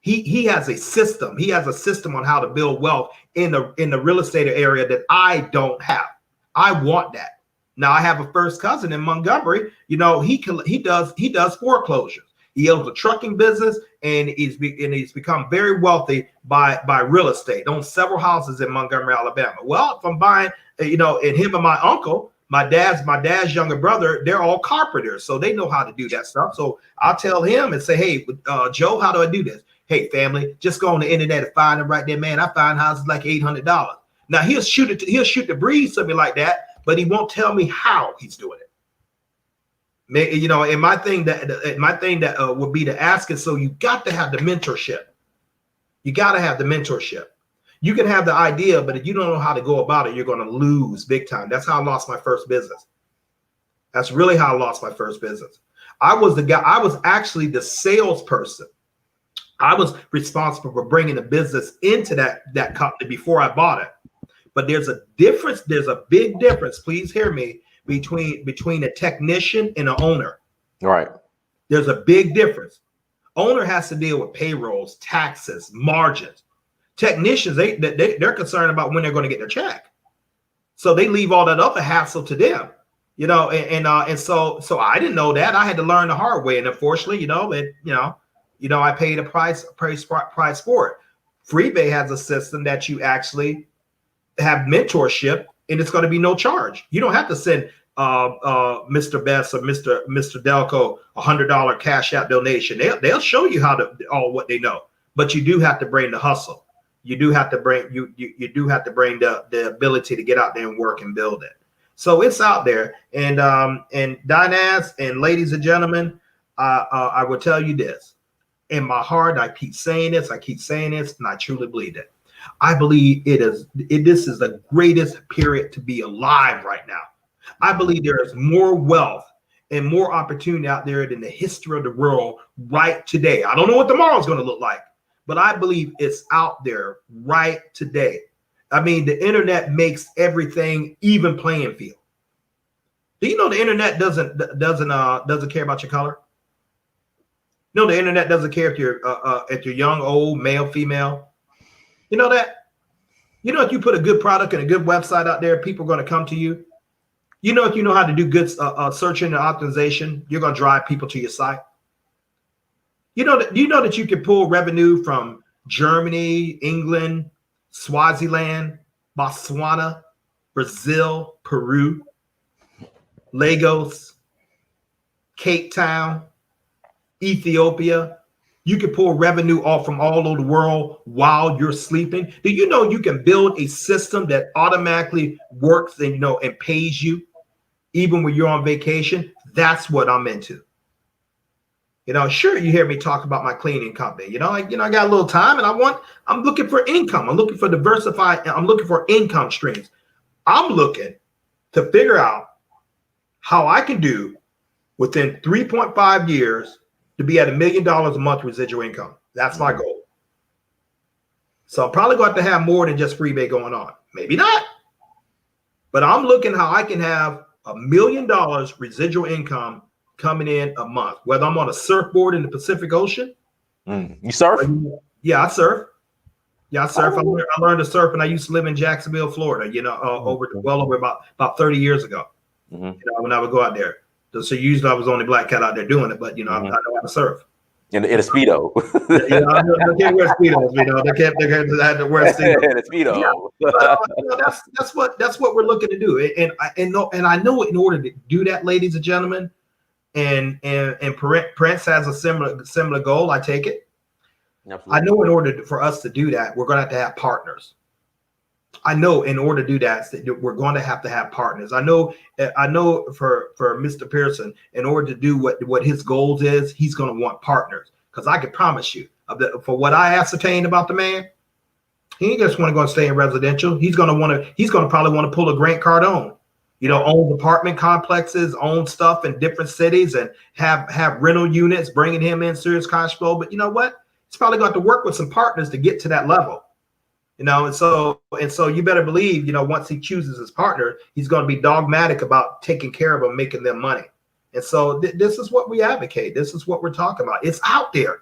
He has a system. He has a system on how to build wealth in the real estate area that I don't have. I want that. Now I have a first cousin in Montgomery. You know, he does foreclosures. He owns a trucking business, and he's become very wealthy by real estate. Owns several houses in Montgomery, Alabama. Well, if I'm buying, you know, and him and my uncle, my dad's younger brother, they're all carpenters, so they know how to do that stuff. So I'll tell him and say, hey, Joe, how do I do this? Hey, family, just go on the internet and find them right there, man. I find houses like $800. Now he'll shoot the breeze to me like that, but he won't tell me how he's doing it. You know, and my thing that would be to ask is, so you got to have the mentorship. You got to have the mentorship. You can have the idea, but if you don't know how to go about it, you're going to lose big time. That's how I lost my first business. That's really how I lost my first business. I was actually the salesperson. I was responsible for bringing the business into that company before I bought it. But there's a difference. There's a big difference. Please hear me. Between a technician and an owner. All right. There's a big difference. Owner has to deal with payrolls, taxes, margins. Technicians, they're concerned about when they're going to get their check. So they leave all that other hassle to them. You know, and so I didn't know that. I had to learn the hard way. And unfortunately, I paid a price for it. Freebay has a system that you actually have mentorship, and it's going to be no charge. You don't have to send Mr. Best or Mr. Delco $100 cash out donation. They'll show you how to all what they know, but you do have to bring the hustle. You do have to bring you have to bring the ability to get out there and work and build it. So it's out there, and Dinaz and ladies and gentlemen, I will tell you this. In my heart, I keep saying this, and I truly believe it. I believe this is the greatest period to be alive right now. I believe there is more wealth and more opportunity out there than the history of the world right today. I don't know what tomorrow is going to look like, but I believe it's out there right today. I mean, the internet makes everything even playing field. Do you know the internet doesn't care about your color? No, the internet doesn't care if you're young, old, male, female. You know that? You know, if you put a good product and a good website out there, people are going to come to you. You know, if you know how to do good searching and optimization, you're going to drive people to your site. You know that you can pull revenue from Germany, England, Swaziland, Botswana, Brazil, Peru, Lagos, Cape Town, Ethiopia. You can pull revenue off from all over the world while you're sleeping. Do you know you can build a system that automatically works and and pays you even when you're on vacation? That's what I'm into. Sure, you hear me talk about my cleaning company. I got a little time, and I'm looking for income. I'm looking for diversified. I'm looking for income streams. I'm looking to figure out how I can do within 3.5 years to be at $1 million a month residual income. That's my goal. So I'm probably going to have more than just Freebay going on. Maybe not. But I'm looking how I can have $1 million residual income coming in a month, whether I'm on a surfboard in the Pacific Ocean. You surf? Yeah, I surf. I learned to surf, and I used to live in Jacksonville, Florida, over about 30 years ago, when I would go out there. So usually I was the only black cat out there doing it, but I know how to surf. In a Speedo. They can't wear Speedos. They have to wear Speedo. In a Speedo. Yeah, that's what we're looking to do. And I know in order to do that, ladies and gentlemen, and Prince has a similar goal. I take it. Absolutely. I know in order for us to do that, we're going to have partners. I know in order to do that, we're going to have partners. I know for Mr. Pearson, in order to do what his goals is, he's going to want partners. Because I can promise you, for what I ascertained about the man, he ain't just want to go and stay in residential. He's going to probably want to pull a Grant Cardone, own apartment complexes, own stuff in different cities, and have rental units, bringing him in serious cash flow. But you know what? He's probably going to work with some partners to get to that level. And so you better believe, once he chooses his partner, he's going to be dogmatic about taking care of them, making them money. And so this is what we advocate. This is what we're talking about. It's out there.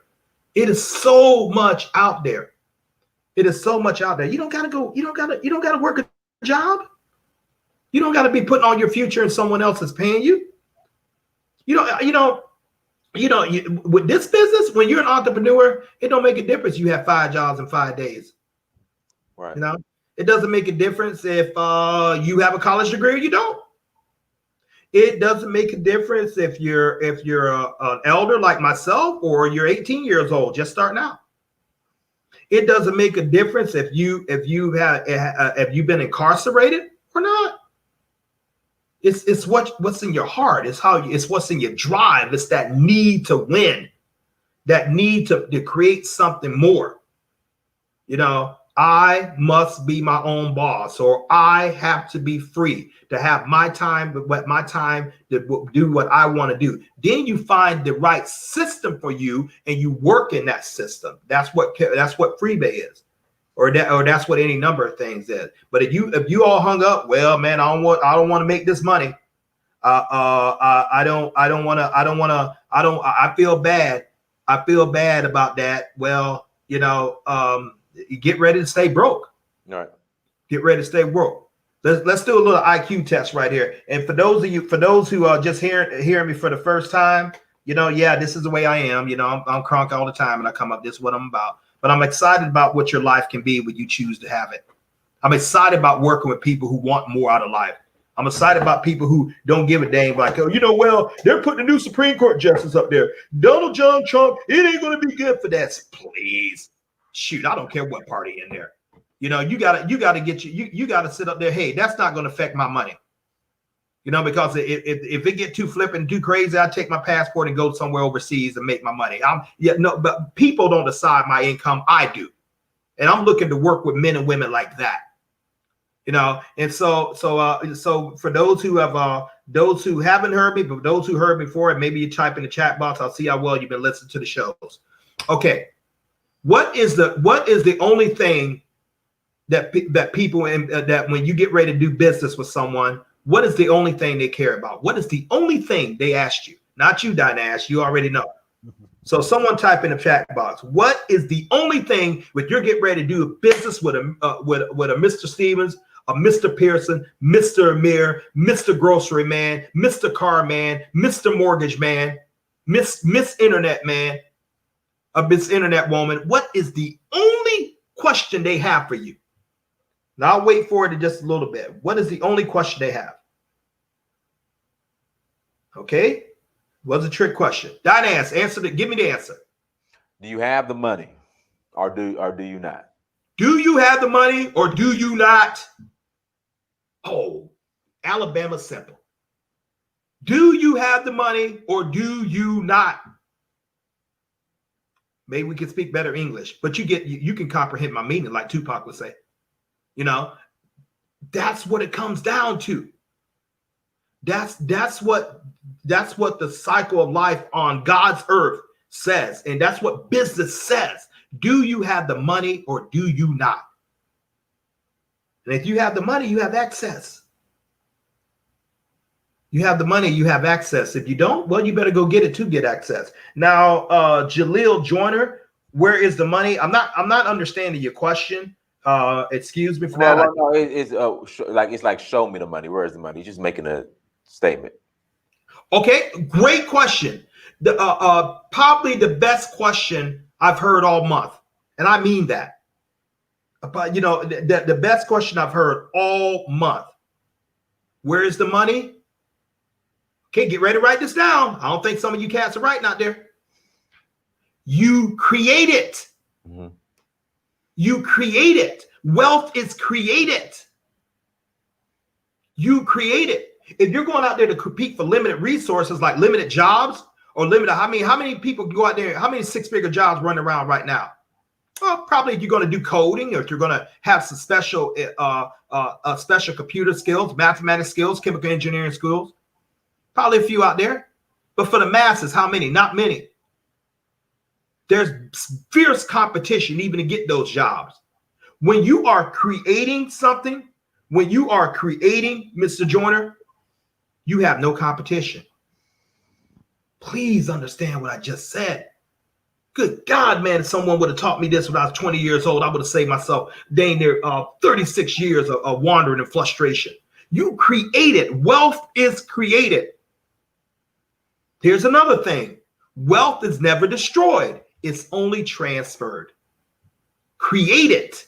It is so much out there. It is so much out there. You don't gotta work a job. You don't got to be putting all your future and someone else is paying you. With this business, when you're an entrepreneur, it don't make a difference. You have 5 jobs in 5 days. Right. You know, it doesn't make a difference if you have a college degree or you don't. It doesn't make a difference if you're an elder like myself or you're 18 years old just starting out. It doesn't make a difference if you've been incarcerated or not. It's what's in your heart. It's what's in your drive. It's that need to win, that need to create something more. You know, I must be my own boss, or I have to be free to have my time, but my time to do what I want to do. Then you find the right system for you, and you work in that system. That's what freebie is, or that's what any number of things is. But if you all hung up, well, man, I don't want to make this money. I feel bad. I feel bad about that. Well, you know, get ready to stay broke. All right. Get ready to stay broke. Let's do a little IQ test right here. And for those who are just hearing me for the first time, you know, yeah, this is the way I am. You know, I'm crunk all the time, and I come up. This is what I'm about. But I'm excited about what your life can be when you choose to have it. I'm excited about working with people who want more out of life. I'm excited about people who don't give a damn, like, oh, you know, well, they're putting a new Supreme Court justice up there. Donald John Trump, it ain't going to be good for that. Please. Shoot, I don't care what party in there. You know, you gotta sit up there. Hey, that's not going to affect my money. You know, because if it get too flipping, too crazy, I take my passport and go somewhere overseas and make my money. But people don't decide my income. I do, and I'm looking to work with men and women like that. You know, and so for those who haven't heard me, but those who heard before, and maybe you type in the chat box, I'll see how well you've been listening to the shows. Okay, what is the only thing that people that when you get ready to do business with someone, what is the only thing they care about? What is the only thing they asked you? Not you, Dynash. You already know. So someone type in the chat box. What is the only thing when you're getting ready to do a business with a Mr. Stevens, a Mr. Pearson, Mr. Amir, Mr. Grocery Man, Mr. Car Man, Mr. Mortgage Man, Miss Internet Man, a Miss Internet Woman? What is the only question they have for you? Now I'll wait for it in just a little bit. What is the only question they have? Okay. What's a trick question? Dynas, answer it. Give me the answer. Do you have the money, or do you not? Do you have the money, or do you not? Oh, Alabama simple. Do you have the money, or do you not? Maybe we can speak better English, but you can comprehend my meaning, like Tupac would say. You know, that's what it comes down to. That's what the cycle of life on God's earth says, and that's what business says. Do you have the money, or do you not? And if you have the money, you have access. You have the money, you have access. If you don't, well, you better go get it to get access. Now, Jaleel Joyner, where is the money? I'm not understanding your question. Excuse me for that. No, it's like show me the money. Where is the money? He's just making a statement. Okay, great question. Probably the best question I've heard all month, and I mean that. But you know, the best question I've heard all month. Where is the money? Okay, get ready to write this down. I don't think some of you cats are writing out there. You create it. Mm-hmm. You create it. Wealth is created. You create it. If you're going out there to compete for limited resources, like limited jobs or limited, how many people go out there? How many 6-figure jobs running around right now? Well, probably if you're going to do coding, or if you're going to have some special computer skills, mathematics skills, chemical engineering skills, probably a few out there. But for the masses, how many? Not many. There's fierce competition even to get those jobs. When you are creating something, when you are creating, Mr. Joyner, you have no competition. Please understand what I just said. Good God, man, if someone would have taught me this when I was 20 years old, I would have saved myself dang near 36 years of wandering and frustration. You create it. Wealth is created. Here's another thing. Wealth is never destroyed. It's only transferred. Create it.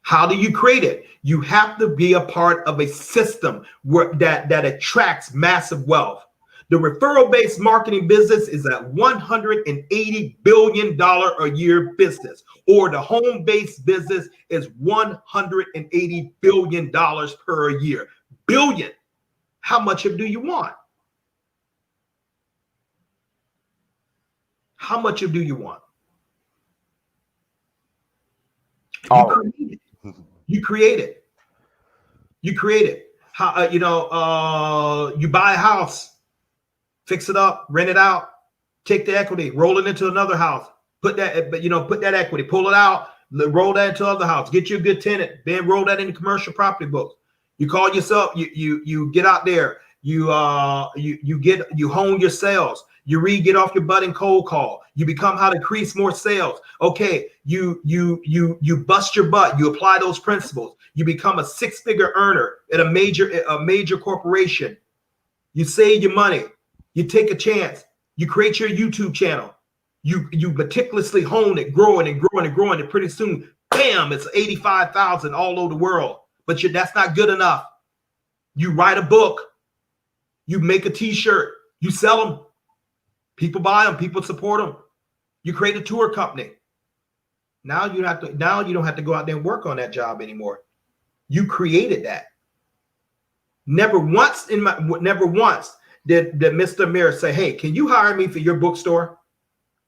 How do you create it? You have to be a part of a system that attracts massive wealth. The referral-based marketing business is a $180 billion a year business, or the home-based business is $180 billion per year. Billion. How much of do you want? How much of do you want? You create it. You create it. You create it. How you buy a house, fix it up, rent it out, take the equity, roll it into another house, put that equity, pull it out, roll that into another house, get you a good tenant, then roll that into commercial property books. You call yourself, you get out there, you hone your sales. You get off your butt and cold call. You become how to increase more sales. Okay, you bust your butt. You apply those principles. You become a six-figure earner at a major corporation. You save your money. You take a chance. You create your YouTube channel. You meticulously hone it, growing and growing and growing, and pretty soon, bam, it's 85,000 all over the world. But that's not good enough. You write a book. You make a T-shirt. You sell them. People buy them. People support them. You create a tour company. Now you don't have to go out there and work on that job anymore. You created that. Never once did Mr. Mirror say, "Hey, can you hire me for your bookstore?"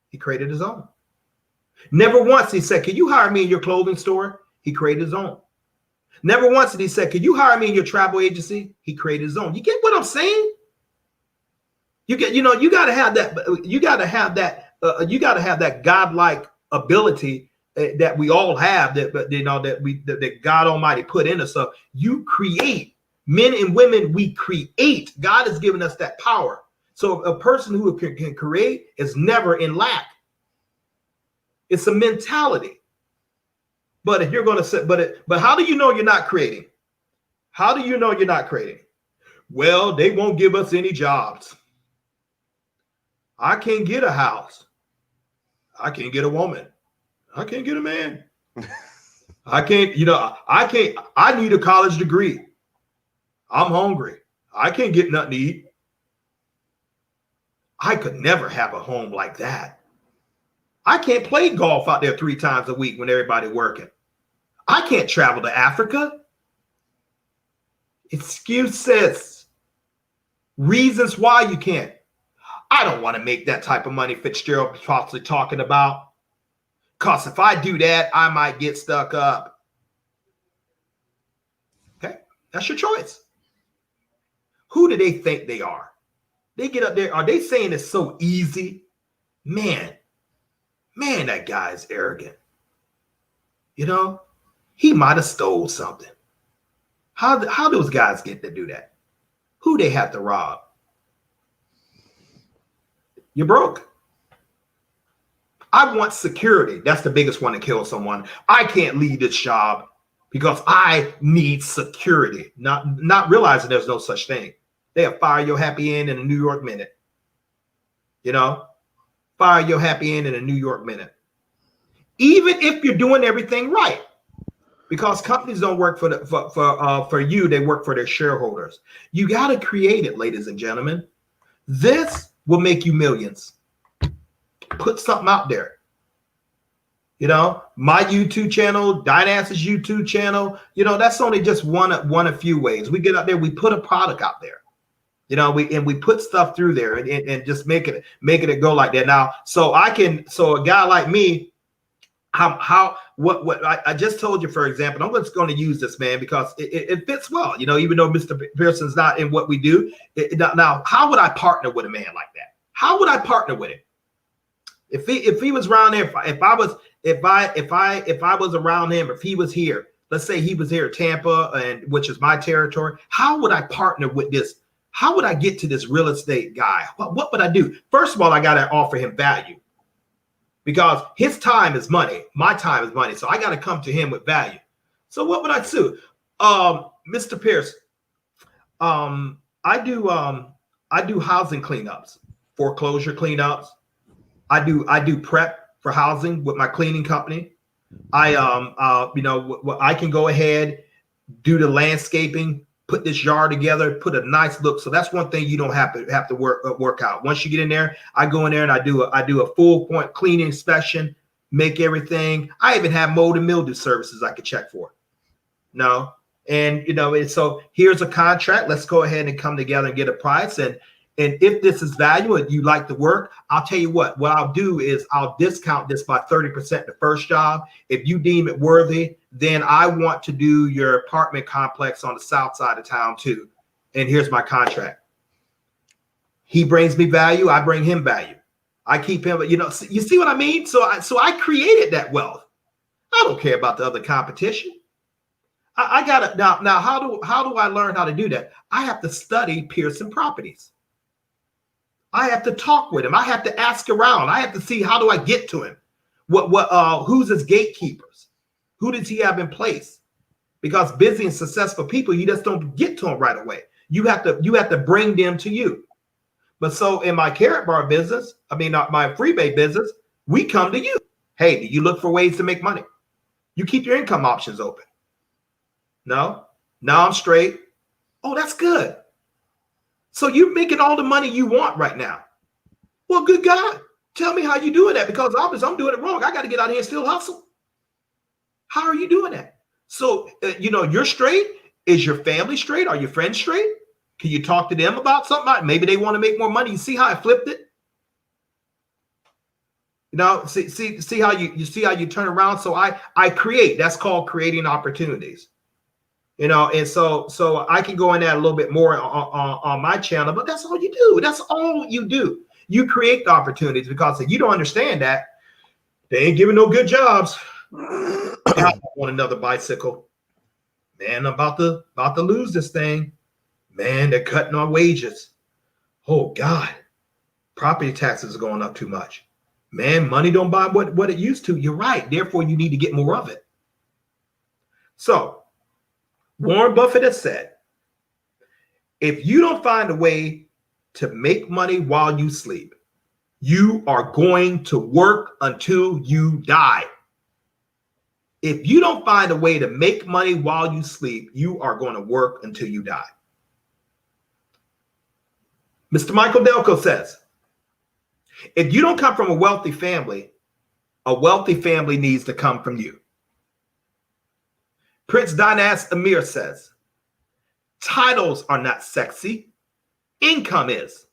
He created his own. Never once he said, "Can you hire me in your clothing store?" He created his own. Never once did he say, "Can you hire me in your travel agency?" He created his own. You get what I'm saying? You got to have that. You got to have that godlike ability that we all have. That God Almighty put in us. So you create. Men and women, we create. God has given us that power. So a person who can create is never in lack. It's a mentality. But if you're going to say, but how do you know you're not creating? How do you know you're not creating? Well, they won't give us any jobs. I can't get a house. I can't get a woman. I can't get a man. I need a college degree. I'm hungry. I can't get nothing to eat. I could never have a home like that. I can't play golf out there 3 times a week when everybody's working. I can't travel to Africa. Excuses. Reasons why you can't. I don't want to make that type of money Fitzgerald is possibly talking about. Because if I do that, I might get stuck up. Okay, that's your choice. Who do they think they are? They get up there. Are they saying it's so easy? Man, that guy is arrogant. He might have stole something. How those guys get to do that? Who they have to rob? You're broke. I want security. That's the biggest one to kill someone. I can't leave this job because I need security. Not realizing there's no such thing. They'll fire your happy end in a New York minute. Fire your happy end in a New York minute. Even if you're doing everything right. Because companies don't work for you, they work for their shareholders. You got to create it, ladies and gentlemen. This will make you millions. Put something out there. My YouTube channel, Dynasty's YouTube channel, that's only just one of few ways. We get out there, we put a product out there. We put stuff through there and just making it go like that. Now, so a guy like me, what I just told you, for example, I'm just going to use this, man, because it fits well, even though Mr. Pearson's not in what we do. Now, how would I partner with a man like that? How would I partner with him? If he was around there, if I was around him, if he was here, let's say he was here at Tampa, which is my territory, how would I partner with this? How would I get to this real estate guy? What would I do? First of all, I got to offer him value. Because his time is money. My time is money. So I got to come to him with value. So what would I do? Mr. Pearson, I do housing cleanups, foreclosure cleanups. I do prep for housing with my cleaning company. I can go ahead, do the landscaping, put this yard together, put a nice look. So that's one thing you don't have to work out. Once you get in there, I go in there and I do a full point cleaning inspection, make everything. I even have mold and mildew services I could check for. No. And so here's a contract. Let's go ahead and come together and get a price. And if this is value and you like the work, I'll tell you what I'll do is I'll discount this by 30% the first job. If you deem it worthy, then I want to do your apartment complex on the south side of town too. And here's my contract. He brings me value. I bring him value. I keep him, you see what I mean? So I created that wealth. I don't care about the other competition. I got it now. How do I learn how to do that? I have to study Pearson Properties. I have to talk with him. I have to ask around. I have to see, how do I get to him? Who's his gatekeepers? Who does he have in place? Because busy and successful people, you just don't get to them right away. You have to bring them to you. But so in my Carrot Bar business, my Freebay business, we come to you. Hey, do you look for ways to make money? You keep your income options open. No, I'm straight. Oh, that's good. So you're making all the money you want right now. Well, good God, tell me how you doing that, because obviously I'm doing it wrong. I got to get out here and still hustle. How are you doing that? So, you're straight. Is your family straight? Are your friends straight? Can you talk to them about something? Maybe they want to make more money. You see how I flipped it? See how you turn around. So I create. That's called creating opportunities. And so I can go in that a little bit more on my channel, but that's all you do. That's all you do. You create the opportunities, because if you don't understand that, they ain't giving no good jobs. I want another bicycle. Man, I'm about to lose this thing. Man, they're cutting our wages. Oh God, property taxes are going up too much. Man, money don't buy what it used to. You're right. Therefore, you need to get more of it. So Warren Buffett has said, if you don't find a way to make money while you sleep, you are going to work until you die. If you don't find a way to make money while you sleep, you are going to work until you die. Mr. Michael Delco says, if you don't come from a wealthy family needs to come from you. Prince Dinas Amir says, titles are not sexy. Income is.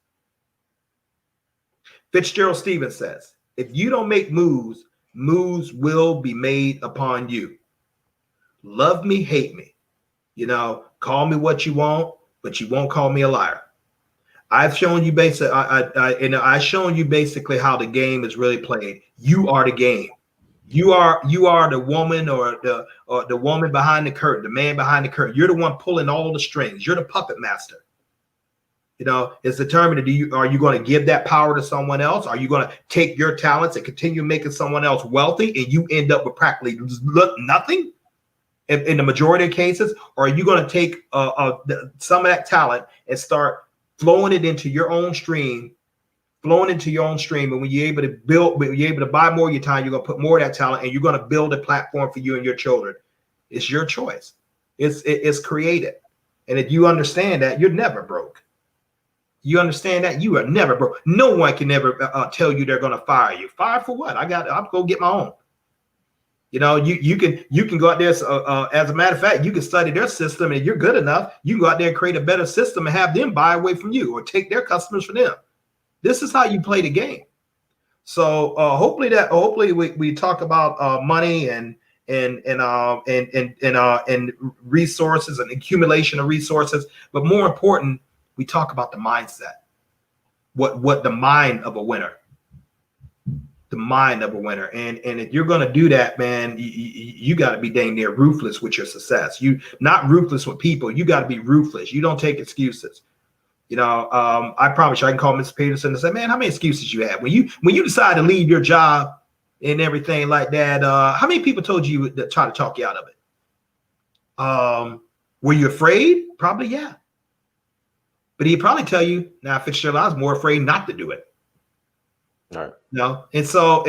Fitzgerald Stevens says, if you don't make moves, moves will be made upon you. Love me, hate me. Call me what you want, but you won't call me a liar. I've shown you I've shown you basically how the game is really played. You are the game. You are the woman or the woman behind the curtain, the man behind the curtain. You're the one pulling all the strings. You're the puppet master. It's determined. Are you going to give that power to someone else? Are you going to take your talents and continue making someone else wealthy, and you end up with practically nothing in the majority of cases? Or are you going to take some of that talent and start flowing it into your own stream? And when you're able to build, when you're able to buy more of your time, you're going to put more of that talent, and you're going to build a platform for you and your children. It's your choice. It's created. And if you understand that, you're never broke. You understand that? You are never broke. No one can ever tell you they're going to fire you. Fire for what? I'm going to get my own. You can go out there. As a matter of fact, you can study their system, and if you're good enough, you can go out there and create a better system and have them buy away from you or take their customers from them. This is how you play the game. So hopefully we talk about money and resources and accumulation of resources, but more important, we talk about the mindset. What the mind of a winner. The mind of a winner. And if you're going to do that, man, you got to be dang near ruthless with your success. You not ruthless with people. You got to be ruthless. You don't take excuses. I promise you, I can call Mr. Peterson and say, man, how many excuses you have when you decide to leave your job and everything like that? How many people told you to try to talk you out of it? Were you afraid? Probably, yeah. But he'd probably tell you, now, Fitzgerald, I was more afraid not to do it. All right. No. And so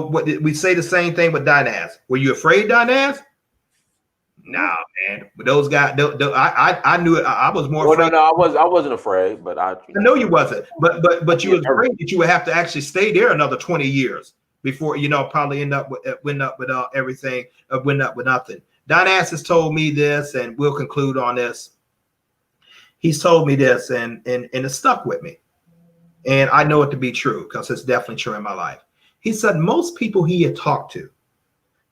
what we say the same thing with Dynaz. Were you afraid, Dynaz? Nah, man. But those guys, I knew it. I was more afraid. No, I wasn't afraid, but I know you wasn't. But you was afraid that you would have to actually stay there another 20 years before, probably end up with everything, went up with nothing. Dynaz has told me this, and we'll conclude on this. He's told me this, and it stuck with me. And I know it to be true because it's definitely true in my life. He said most people he has talked to,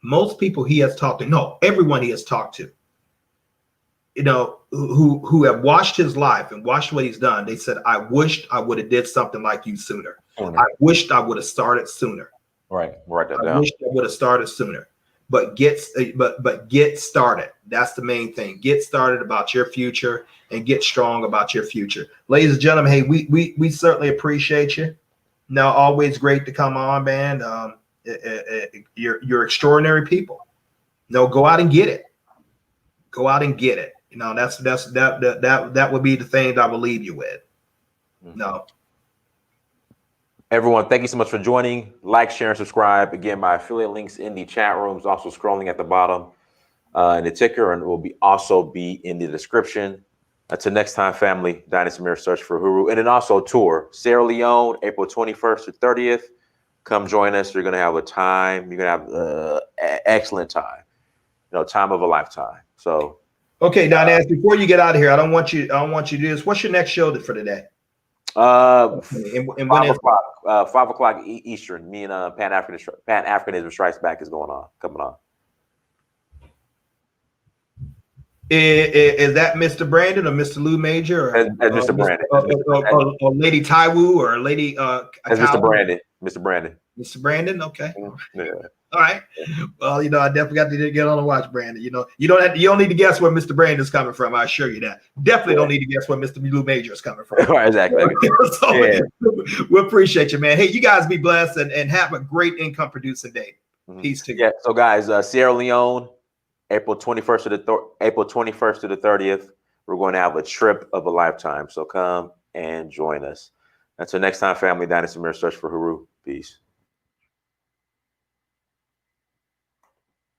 no, everyone he has talked to, who have watched his life and watched what he's done, they said, I wished I would have did something like you sooner. I wished I would have started sooner. Right. Write that down. I wished I would have started sooner. But get started. That's the main thing. Get started about your future and get strong about your future. Ladies and gentlemen, hey, we certainly appreciate you. Now, always great to come on, man. You're extraordinary people. Go out and get it. Go out and get it. That would be the thing that I will leave you with. No. Everyone, thank you so much for joining. Like, share, and subscribe. Again, my affiliate links in the chat room is also scrolling at the bottom in the ticker, and will also be in the description. Until next time, family, Dynasty Mirror Search for Huru. And then also tour, Sierra Leone, April 21st to 30th. Come join us. You're going to have a time. You're going to have an excellent time. Time of a lifetime. So. Okay, Dynasty, before you get out of here, I don't want you to do this. What's your next show for today? 5 o'clock Eastern. Me and Pan-Africanism Strikes Back is coming on. Is that Mr. Brandon or Mr. Lou Major or Mr. Brandon or Lady Taiwu or Lady That's Mr. Brandon. Mr. Brandon, okay. Yeah. All right. Well, I definitely got to get on and watch Brandon. You don't need to guess where Mr. Brandon's coming from. I assure you that. Definitely don't need to guess where Mr. Lou Major is coming from. Right, exactly. So, we appreciate you, man. Hey, you guys be blessed and have a great income producing day. Peace to you. Yeah. So, guys, Sierra Leone, April 21st to the 30th. We're going to have a trip of a lifetime. So come and join us. Until next time, family, Dynasty Mirror Search for Huru. Peace.